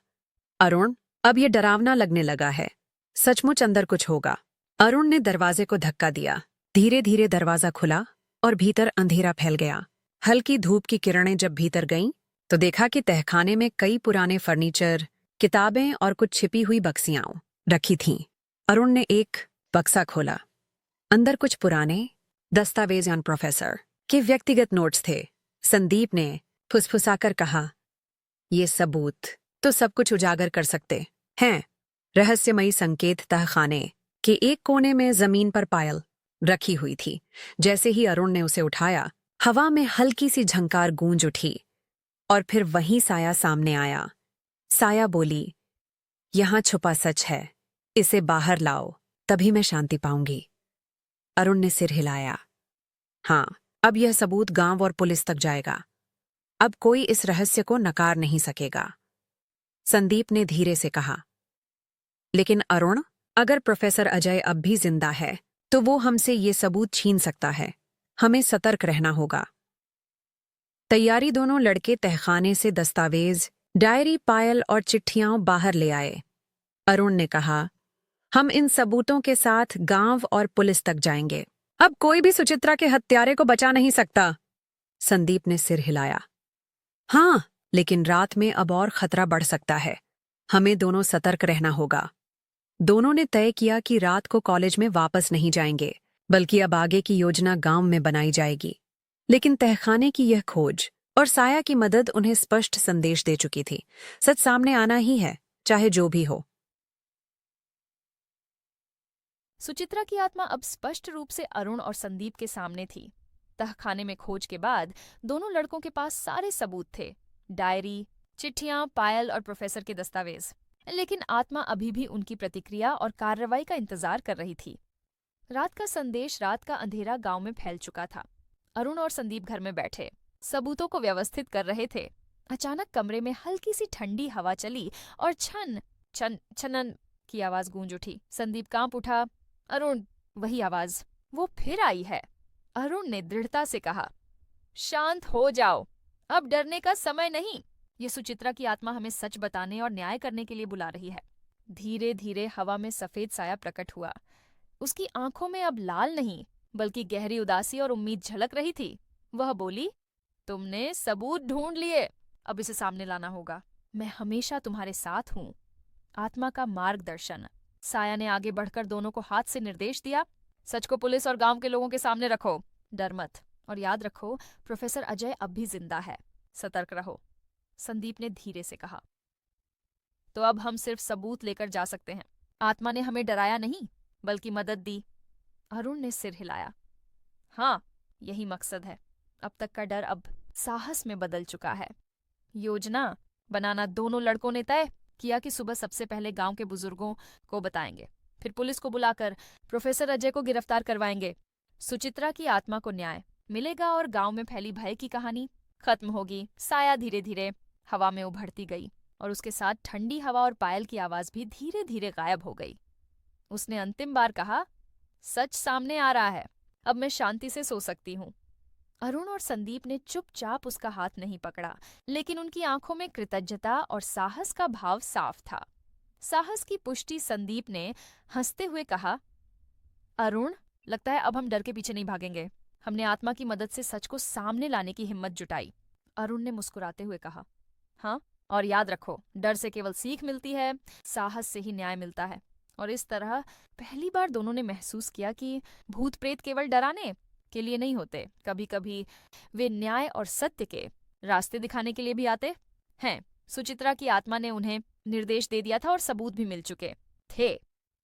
अरुण, अब यह डरावना लगने लगा है। सचमुच अंदर कुछ होगा। अरुण ने दरवाजे को धक्का दिया। धीरे धीरे दरवाजा खुला और भीतर अंधेरा फैल गया। हल्की धूप की किरणें जब भीतर गईं, तो देखा कि तहखाने में कई पुराने फर्नीचर, किताबें और कुछ छिपी हुई बक्सियां रखी थीं। अरुण ने एक बक्सा खोला। अंदर कुछ पुराने दस्तावेज यानी प्रोफेसर के व्यक्तिगत नोट्स थे। संदीप ने फुसफुसाकर कहा, ये सबूत तो सब कुछ उजागर कर सकते हैं। रहस्यमयी संकेत तहखाने के एक कोने में जमीन पर पायल रखी हुई थी। जैसे ही अरुण ने उसे उठाया, हवा में हल्की सी झंकार गूंज उठी और फिर वहीं साया सामने आया। साया बोली, यहां छुपा सच है, इसे बाहर लाओ, तभी मैं शांति पाऊंगी। अरुण ने सिर हिलाया। हाँ, अब यह सबूत गांव और पुलिस तक जाएगा। अब कोई इस रहस्य को नकार नहीं सकेगा। संदीप ने धीरे से कहा, लेकिन अरुण, अगर प्रोफेसर अजय अब भी जिंदा है तो वो हमसे ये सबूत छीन सकता है। हमें सतर्क रहना होगा। तैयारी। दोनों लड़के तहखाने से दस्तावेज, डायरी, पायल और चिट्ठियां बाहर ले आए। अरुण ने कहा, हम इन सबूतों के साथ गांव और पुलिस तक जाएंगे। अब कोई भी सुचित्रा के हत्यारे को बचा नहीं सकता। संदीप ने सिर हिलाया। हाँ, लेकिन रात में अब और खतरा बढ़ सकता है। हमें दोनों सतर्क रहना होगा। दोनों ने तय किया कि रात को कॉलेज में वापस नहीं जाएंगे, बल्कि अब आगे की योजना गांव में बनाई जाएगी। लेकिन तहखाने की यह खोज और साया की मदद उन्हें स्पष्ट संदेश दे चुकी थी। सच सामने आना ही है, चाहे जो भी हो। सुचित्रा की आत्मा अब स्पष्ट रूप से अरुण और संदीप के सामने थी। तहखाने में खोज के बाद दोनों लड़कों के पास सारे सबूत थे, डायरी, चिट्ठियां, पायल और प्रोफेसर के दस्तावेज। लेकिन आत्मा अभी भी उनकी प्रतिक्रिया और कार्रवाई का इंतजार कर रही थी। रात का संदेश, रात का अंधेरा गांव में फैल चुका था। अरुण और संदीप घर में बैठे सबूतों को व्यवस्थित कर रहे थे। अचानक कमरे में हल्की सी ठंडी हवा चली और छनन की आवाज गूंज उठी। संदीप कांप उठा। अरुण, वही आवाज, वो फिर आई है। अरुण ने दृढ़ता से कहा, शांत हो जाओ, अब डरने का समय नहीं। ये सुचित्रा की आत्मा हमें सच बताने और न्याय करने के लिए बुला रही है। धीरे धीरे हवा में सफेद साया प्रकट हुआ। उसकी आंखों में अब लाल नहीं, बल्कि गहरी उदासी और उम्मीद झलक रही थी। वह बोली, तुमने सबूत ढूंढ लिए, अब इसे सामने लाना होगा। मैं हमेशा तुम्हारे साथ हूं। आत्मा का मार्गदर्शन। साया ने आगे बढ़कर दोनों को हाथ से निर्देश दिया, सच को पुलिस और गांव के लोगों के सामने रखो, डर मत, और याद रखो, प्रोफेसर अजय अब भी जिंदा है, सतर्क रहो। संदीप ने धीरे से कहा, तो अब हम सिर्फ सबूत लेकर जा सकते हैं। आत्मा ने हमें डराया नहीं, बल्कि मदद दी। अरुण ने सिर हिलाया। हाँ, यही मकसद है। अब तक का डर अब साहस में बदल चुका है। योजना बनाना दोनों लड़कों ने तय किया कि सुबह सबसे पहले गांव के बुजुर्गों को बताएंगे, फिर पुलिस को बुलाकर प्रोफेसर अजय को गिरफ्तार करवाएंगे। सुचित्रा की आत्मा को न्याय मिलेगा और गांव में फैली भय की कहानी खत्म होगी। साया धीरे धीरे हवा में उभरती गई और उसके साथ ठंडी हवा और पायल की आवाज भी धीरे धीरे गायब हो गई। उसने अंतिम बार कहा, सच सामने आ रहा है, अब मैं शांति से सो सकती हूँ। अरुण और संदीप ने चुपचाप उसका हाथ नहीं पकड़ा, लेकिन उनकी आंखों में कृतज्ञता और साहस का भाव साफ था। साहस की पुष्टि संदीप ने हंसते हुए कहा, अरुण, लगता है अब हम डर के पीछे नहीं भागेंगे। हमने आत्मा की मदद से सच को सामने लाने की हिम्मत जुटाई। अरुण ने मुस्कुराते हुए कहा, हाँ, और याद रखो, डर से केवल सीख मिलती है, साहस से ही न्याय मिलता है। और इस तरह पहली बार दोनों ने महसूस किया कि भूत प्रेत केवल डराने के लिए नहीं होते, कभी कभी वे न्याय और सत्य के रास्ते दिखाने के लिए भी आते हैं। सुचित्रा की आत्मा ने उन्हें निर्देश दे दिया था और सबूत भी मिल चुके थे।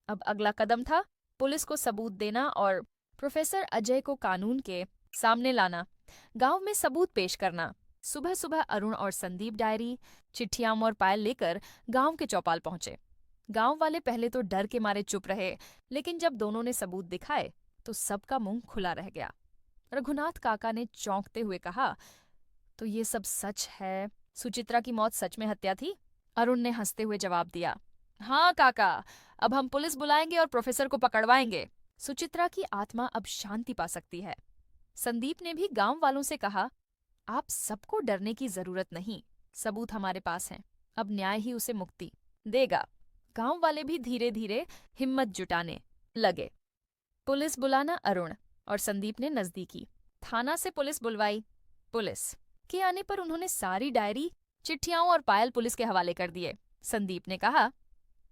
अब अगला कदम था पुलिस को सबूत देना और प्रोफेसर अजय को कानून के सामने लाना, गांव में सबूत पेश करना। सुबह सुबह अरुण और संदीप डायरी, चिट्ठियां और पायल लेकर गांव के चौपाल पहुंचे। गांव वाले पहले तो डर के मारे चुप रहे, लेकिन जब दोनों ने सबूत दिखाए तो सबका मुंह खुला रह गया। रघुनाथ काका ने चौंकते हुए कहा, तो ये सब सच है? सुचित्रा की मौत सच में हत्या थी? अरुण ने हंसते हुए जवाब दिया, हाँ काका, अब हम पुलिस बुलाएंगे और प्रोफेसर को पकड़वाएंगे। सुचित्रा की आत्मा अब शांति पा सकती है। संदीप ने भी गांव वालों से कहा, आप सबको डरने की जरूरत नहीं, सबूत हमारे पास हैं, अब न्याय ही उसे मुक्ति देगा। गांव वाले भी धीरे धीरे हिम्मत जुटाने लगे। पुलिस बुलाना अरुण और संदीप ने नजदीकी थाना से पुलिस बुलवाई। पुलिस के आने पर उन्होंने सारी डायरी, चिट्ठियां और पायल पुलिस के हवाले कर दिए। संदीप ने कहा,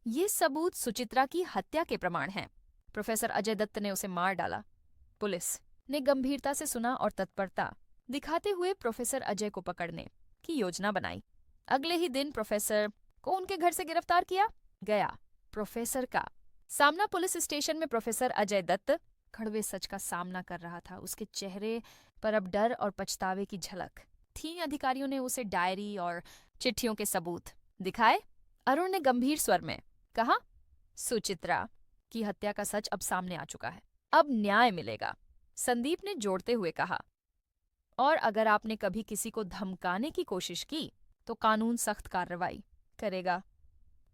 ये सबूत सुचित्रा की हत्या के प्रमाण हैं। प्रोफेसर अजय दत्त ने उसे मार डाला। पुलिस ने गंभीरता से सुना और तत्परता दिखाते हुए प्रोफेसर अजय को पकड़ने की योजना बनाई। अगले ही दिन प्रोफेसर को उनके घर से गिरफ्तार किया गया। प्रोफेसर का सामना पुलिस स्टेशन में प्रोफेसर अजय दत्त कड़वे सच का सामना कर रहा था। उसके चेहरे पर अब डर और पछतावे की झलक थी। अधिकारियों ने उसे डायरी और चिट्ठियों के सबूत दिखाए। अरुण ने गंभीर स्वर में कहा, सुचित्रा की हत्या का सच अब सामने आ चुका है, अब न्याय मिलेगा। संदीप ने जोड़ते हुए कहा, और अगर आपने कभी किसी को धमकाने की कोशिश की तो कानून सख्त कार्रवाई करेगा।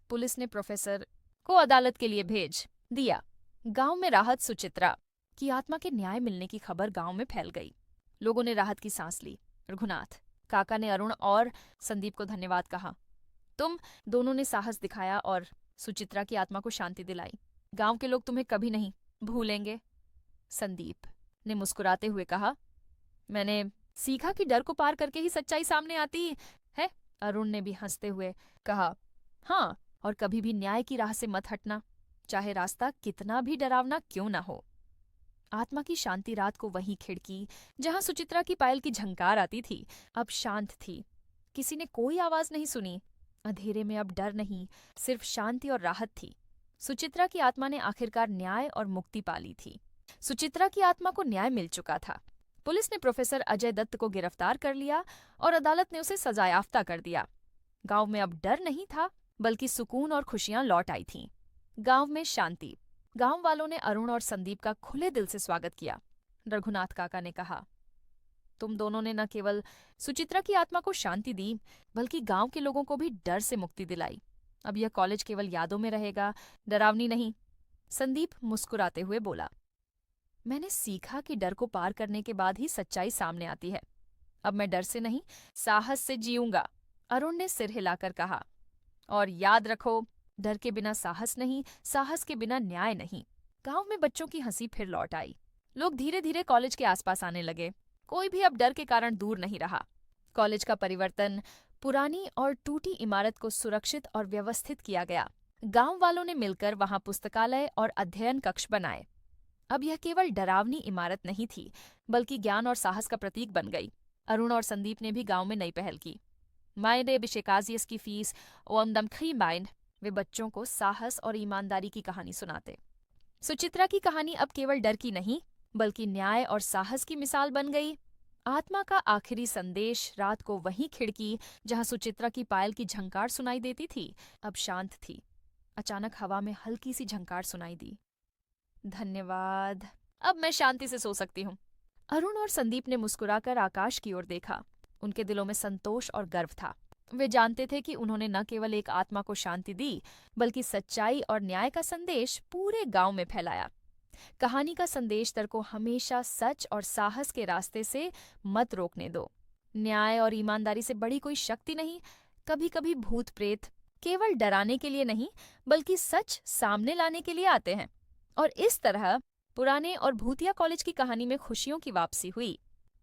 पुलिस ने प्रोफेसर को अदालत के लिए भेज दिया। गांव में राहत। सुचित्रा की आत्मा के न्याय मिलने की खबर गांव में फैल गई। लोगों ने राहत की सांस ली। रघुनाथ काका ने अरुण और संदीप को धन्यवाद कहा, तुम दोनों ने साहस दिखाया और सुचित्रा की आत्मा को शांति दिलाई। गांव के लोग तुम्हें कभी नहीं भूलेंगे। संदीप ने मुस्कुराते हुए कहा, मैंने सीखा कि डर को पार करके ही सच्चाई सामने आती है। अरुण ने भी हंसते हुए कहा, हाँ, और कभी भी न्याय की राह से मत हटना, चाहे रास्ता कितना भी डरावना क्यों ना हो। आत्मा की शांति रात को वही खिड़की जहां सुचित्रा की पायल की झंकार आती थी अब शांत थी। किसी ने कोई आवाज नहीं सुनी। अंधेरे में अब डर नहीं, सिर्फ शांति और राहत थी। सुचित्रा की आत्मा ने आखिरकार न्याय और मुक्ति पा ली थी। सुचित्रा की आत्मा को न्याय मिल चुका था। पुलिस ने प्रोफेसर अजय दत्त को गिरफ्तार कर लिया और अदालत ने उसे सजायाफ्ता कर दिया। गांव में अब डर नहीं था, बल्कि सुकून और खुशियां लौट आई थीं। गांव में शांति। गांव वालों ने अरुण और संदीप का खुले दिल से स्वागत किया। रघुनाथ काका ने कहा, तुम दोनों ने न केवल सुचित्रा की आत्मा को शांति दी, बल्कि गांव के लोगों को भी डर से मुक्ति दिलाई। अब यह कॉलेज केवल यादों में रहेगा, डरावनी नहीं। संदीप मुस्कुराते हुए बोला, मैंने सीखा कि डर को पार करने के बाद ही सच्चाई सामने आती है। अब मैं डर से नहीं, साहस से जीऊंगा। अरुण ने सिर हिलाकर कहा, और याद रखो, डर के बिना साहस नहीं, साहस के बिना न्याय नहीं। गांव में बच्चों की हंसी फिर लौट आई। लोग धीरे धीरे कॉलेज के आसपास आने लगे। कोई भी अब डर के कारण दूर नहीं रहा। कॉलेज का परिवर्तन, पुरानी और टूटी इमारत को सुरक्षित और व्यवस्थित किया गया। गांव वालों ने मिलकर वहां पुस्तकालय और अध्ययन कक्ष बनाए। अब यह केवल डरावनी इमारत नहीं थी, बल्कि ज्ञान और साहस का प्रतीक बन गई। अरुण और संदीप ने भी गांव में नई पहल की। माइंडे बिशेकाजियस की फीस ओमदम खी माइंड, वे बच्चों को साहस और ईमानदारी की कहानी सुनाते। सुचित्रा की कहानी अब केवल डर की नहीं, बल्कि न्याय और साहस की मिसाल बन गई। आत्मा का आखिरी संदेश रात को वही खिड़की जहां सुचित्रा की पायल की झंकार सुनाई देती थी, अब शांत थी। अचानक हवा में हल्की सी झंकार सुनाई दी। धन्यवाद, अब मैं शांति से सो सकती हूँ। अरुण और संदीप ने मुस्कुराकर आकाश की ओर देखा। उनके दिलों में संतोष और गर्व था। वे जानते थे कि उन्होंने न केवल एक आत्मा को शांति दी, बल्कि सच्चाई और न्याय का संदेश पूरे गांव में फैलाया। कहानी का संदेश दर को हमेशा सच और साहस के रास्ते से मत रोकने दो। न्याय और ईमानदारी से बड़ी कोई शक्ति नहीं। कभी कभी भूत प्रेत केवल डराने के लिए नहीं, बल्कि सच सामने लाने के लिए आते हैं। और इस तरह पुराने और भूतिया कॉलेज की कहानी में खुशियों की वापसी हुई।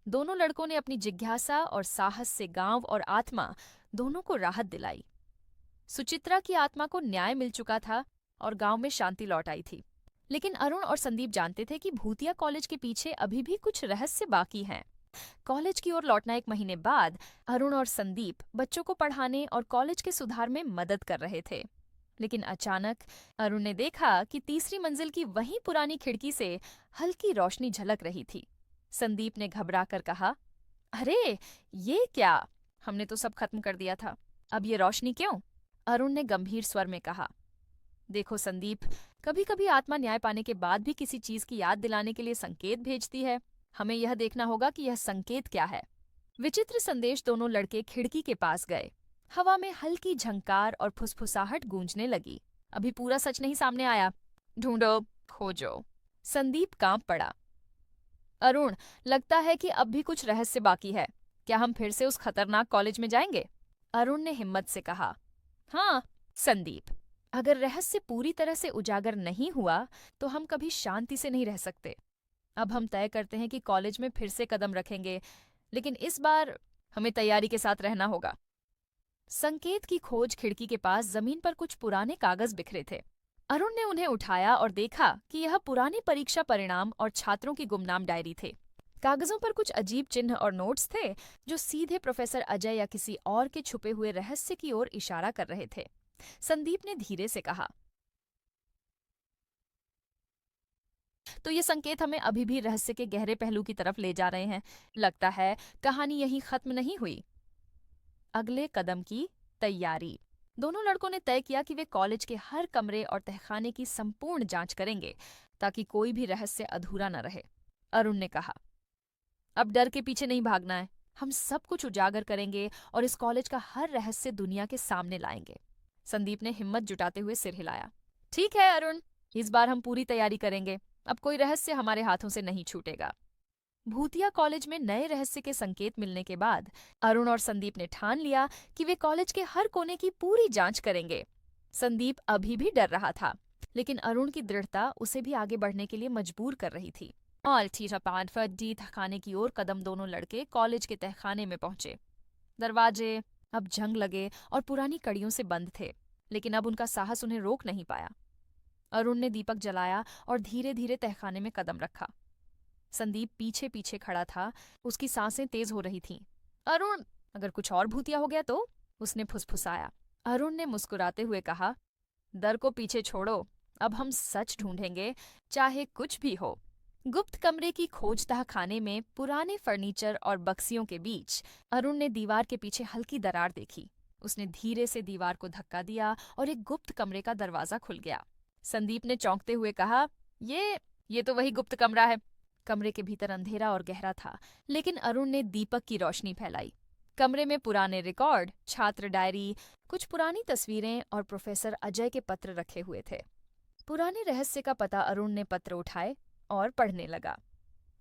दोनों लड़कों ने अपनी जिज्ञासा और साहस से गांव और आत्मा दोनों को राहत दिलाई। सुचित्रा की आत्मा को न्याय मिल चुका था और गांव में शांति लौट आई थी। लेकिन अरुण और संदीप जानते थे कि भूतिया कॉलेज के पीछे अभी भी कुछ रहस्य बाकी हैं। कॉलेज की ओर लौटना 1 महीने बाद अरुण और संदीप बच्चों को पढ़ाने और कॉलेज के सुधार में मदद कर रहे थे। लेकिन अचानक अरुण ने देखा कि तीसरी मंजिल की वही पुरानी खिड़की से हल्की रोशनी झलक रही थी। संदीप ने घबराकर कहा, अरे ये क्या, हमने तो सब खत्म कर दिया था, अब ये रोशनी क्यों? अरुण ने गंभीर स्वर में कहा। देखो संदीप, कभी कभी आत्मा न्याय पाने के बाद भी किसी चीज की याद दिलाने के लिए संकेत भेजती है। हमें यह देखना होगा कि यह संकेत क्या है। विचित्र संदेश दोनों लड़के खिड़की के पास गए। हवा में हल्की झंकार और फुसफुसाहट गूंजने लगी। अभी पूरा सच नहीं सामने आया, ढूंढो, खोजो। संदीप कांप पड़ा। अरुण, लगता है कि अब भी कुछ रहस्य बाकी है। क्या हम फिर से उस खतरनाक कॉलेज में जाएंगे? अरुण ने हिम्मत से कहा। हाँ संदीप, अगर रहस्य पूरी तरह से उजागर नहीं हुआ तो हम कभी शांति से नहीं रह सकते। अब हम तय करते हैं कि कॉलेज में फिर से कदम रखेंगे, लेकिन इस बार हमें तैयारी के साथ रहना होगा। संकेत की खोज खिड़की के पास जमीन पर कुछ पुराने कागज बिखरे थे। अरुण ने उन्हें उठाया और देखा कि यह पुराने परीक्षा परिणाम और छात्रों की गुमनाम डायरी थे। कागजों पर कुछ अजीब चिन्ह और नोट्स थे जो सीधे प्रोफेसर अजय या किसी और के छुपे हुए रहस्य की ओर इशारा कर रहे थे। संदीप ने धीरे से कहा, तो ये संकेत हमें अभी भी रहस्य के गहरे पहलू की तरफ ले जा रहे हैं। लगता है कहानी यहीं खत्म नहीं हुई। अगले कदम की तैयारी। दोनों लड़कों ने तय किया कि वे कॉलेज के हर कमरे और तहखाने की संपूर्ण जांच करेंगे ताकि कोई भी रहस्य अधूरा न रहे। अरुण ने कहा, अब डर के पीछे नहीं भागना है। हम सब कुछ उजागर करेंगे और इस कॉलेज का हर रहस्य दुनिया के सामने लाएंगे। संदीप ने हिम्मत जुटाते हुए सिर हिलाया। ठीक है अरुण, इस बार हम पूरी तैयारी करेंगे। अब कोई रहस्य हमारे हाथों से नहीं छूटेगा। भूतिया कॉलेज में नए रहस्य के संकेत मिलने के बाद अरुण और संदीप ने ठान लिया कि वे कॉलेज के हर कोने की पूरी जांच करेंगे। संदीप अभी भी डर रहा था, लेकिन अरुण की दृढ़ता उसे भी आगे बढ़ने के लिए मजबूर कर रही थी। और डी तहखाने की ओर कदम दोनों लड़के कॉलेज के तहखाने में पहुंचे। दरवाजे अब जंग लगे और पुरानी कड़ियों से बंद थे, लेकिन अब उनका साहस उन्हें रोक नहीं पाया। अरुण ने दीपक जलाया और धीरे धीरे तहखाने में कदम रखा। संदीप पीछे पीछे खड़ा था, उसकी सांसें तेज हो रही थीं। अरुण, अगर कुछ और भूतिया हो गया तो? उसने फुसफुसाया। अरुण ने मुस्कुराते हुए कहा, डर को पीछे छोड़ो, अब हम सच ढूंढेंगे, चाहे कुछ भी हो। गुप्त कमरे की खोजतह खाने में पुराने फर्नीचर और बक्सियों के बीच अरुण ने दीवार के पीछे हल्की दरार देखी। उसने धीरे से दीवार को धक्का दिया और एक गुप्त कमरे का दरवाजा खुल गया। संदीप ने चौंकते हुए कहा, ये तो वही गुप्त कमरा है। कमरे के भीतर अंधेरा और गहरा था, लेकिन अरुण ने दीपक की रोशनी फैलाई। कमरे में पुराने रिकॉर्ड, छात्र डायरी, कुछ पुरानी तस्वीरें और प्रोफेसर अजय के पत्र रखे हुए थे। पुराने रहस्य का पता अरुण ने पत्र उठाए और पढ़ने लगा।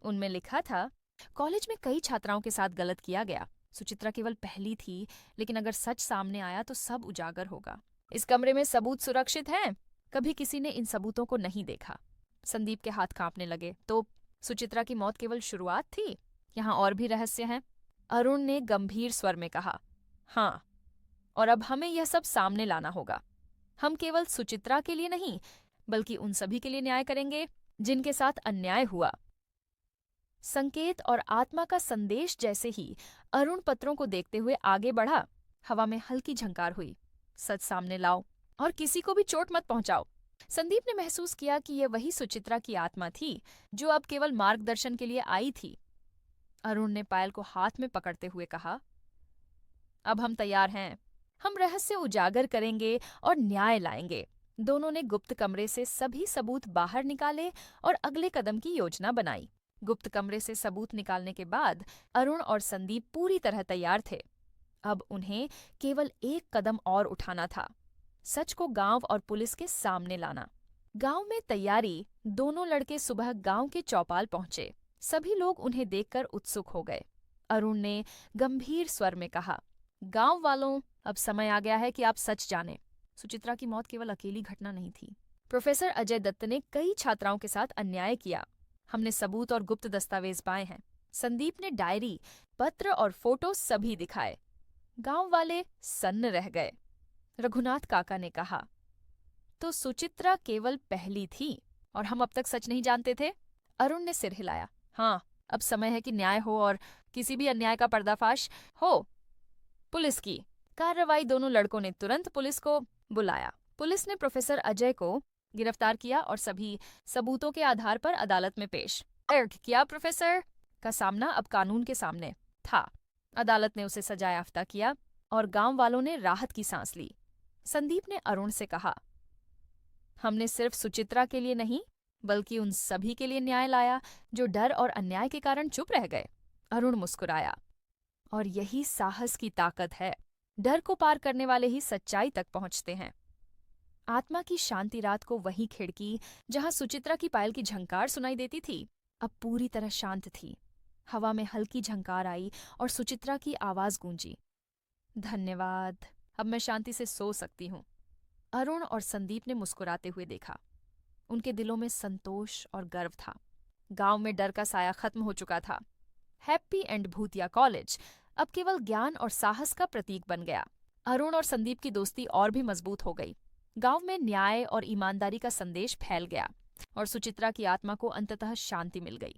उनमें लिखा था, कॉलेज में कई छात्राओं के साथ गलत किया गया। सुचित्रा केवल पहली थी, लेकिन अगर सच सामने आया तो सब उजागर होगा। इस कमरे में सबूत सुरक्षित हैं। कभी किसी ने इन सबूतों को नहीं देखा। संदीप के हाथ कांपने लगे। तो सुचित्रा की मौत केवल शुरुआत थी? यहाँ और भी रहस्य हैं? अरुण ने गंभीर स्वर में कहा। हाँ, और अब हमें यह सब सामने लाना होगा। हम केवल सुचित्रा के लिए नहीं, बल्कि उन सभी के लिए न्याय करेंगे जिनके साथ अन्याय हुआ। संकेत और आत्मा का संदेश जैसे ही अरुण पत्रों को देखते हुए आगे बढ़ा, हवा में हल्की झंकार हुई। सच सामने लाओ और किसी को भी चोट मत पहुंचाओ। संदीप ने महसूस किया कि यह वही सुचित्रा की आत्मा थी जो अब केवल मार्गदर्शन के लिए आई थी। अरुण ने पायल को हाथ में पकड़ते हुए कहा, अब हम तैयार हैं। हम रहस्य उजागर करेंगे और न्याय लाएंगे। दोनों ने गुप्त कमरे से सभी सबूत बाहर निकाले और अगले कदम की योजना बनाई। गुप्त कमरे से सबूत निकालने के बाद अरुण और संदीप पूरी तरह तैयार थे। अब उन्हें केवल एक कदम और उठाना था, सच को गांव और पुलिस के सामने लाना। गांव में तैयारी। दोनों लड़के सुबह गांव के चौपाल पहुंचे। सभी लोग उन्हें देखकर उत्सुक हो गए। अरुण ने गंभीर स्वर में कहा, गांव वालों, अब समय आ गया है कि आप सच जानें। सुचित्रा की मौत केवल अकेली घटना नहीं थी। प्रोफेसर अजय दत्त ने कई छात्राओं के साथ अन्याय किया। हमने सबूत और गुप्त दस्तावेज पाए हैं। संदीप ने डायरी, पत्र और फोटो सभी दिखाए। गांव वाले सन्न रह गए। रघुनाथ काका ने कहा, तो सुचित्रा केवल पहली थी और हम अब तक सच नहीं जानते थे? अरुण ने सिर हिलाया। हाँ, अब समय है कि न्याय हो और किसी भी अन्याय का पर्दाफाश हो। पुलिस की कार्रवाई। दोनों लड़कों ने तुरंत पुलिस को बुलाया। पुलिस ने प्रोफेसर अजय को गिरफ्तार किया और सभी सबूतों के आधार पर अदालत में पेश किया। प्रोफेसर का सामना अब कानून के सामने। था। अदालत ने उसे सजा याफ्ता किया और गांव वालों ने राहत की सांस ली। संदीप ने अरुण से कहा, हमने सिर्फ सुचित्रा के लिए नहीं बल्कि उन सभी के लिए न्याय लाया जो डर और अन्याय के कारण चुप रह गए। अरुण मुस्कुराया। और यही साहस की ताकत है। डर को पार करने वाले ही सच्चाई तक पहुंचते हैं। आत्मा की शांति रात को वही खिड़की जहां सुचित्रा की पायल की झंकार सुनाई देती थी, अब पूरी तरह शांत थी। हवा में हल्की झंकार आई और सुचित्रा की आवाज गूंजी, धन्यवाद, अब मैं शांति से सो सकती हूँ। अरुण और संदीप ने मुस्कुराते हुए देखा। उनके दिलों में संतोष और गर्व था। गांव में डर का साया खत्म हो चुका था। हैप्पी एंड भूतिया कॉलेज अब केवल ज्ञान और साहस का प्रतीक बन गया। अरुण और संदीप की दोस्ती और भी मजबूत हो गई। गांव में न्याय और ईमानदारी का संदेश फैल गया और सुचित्रा की आत्मा को अंततः शांति मिल गई।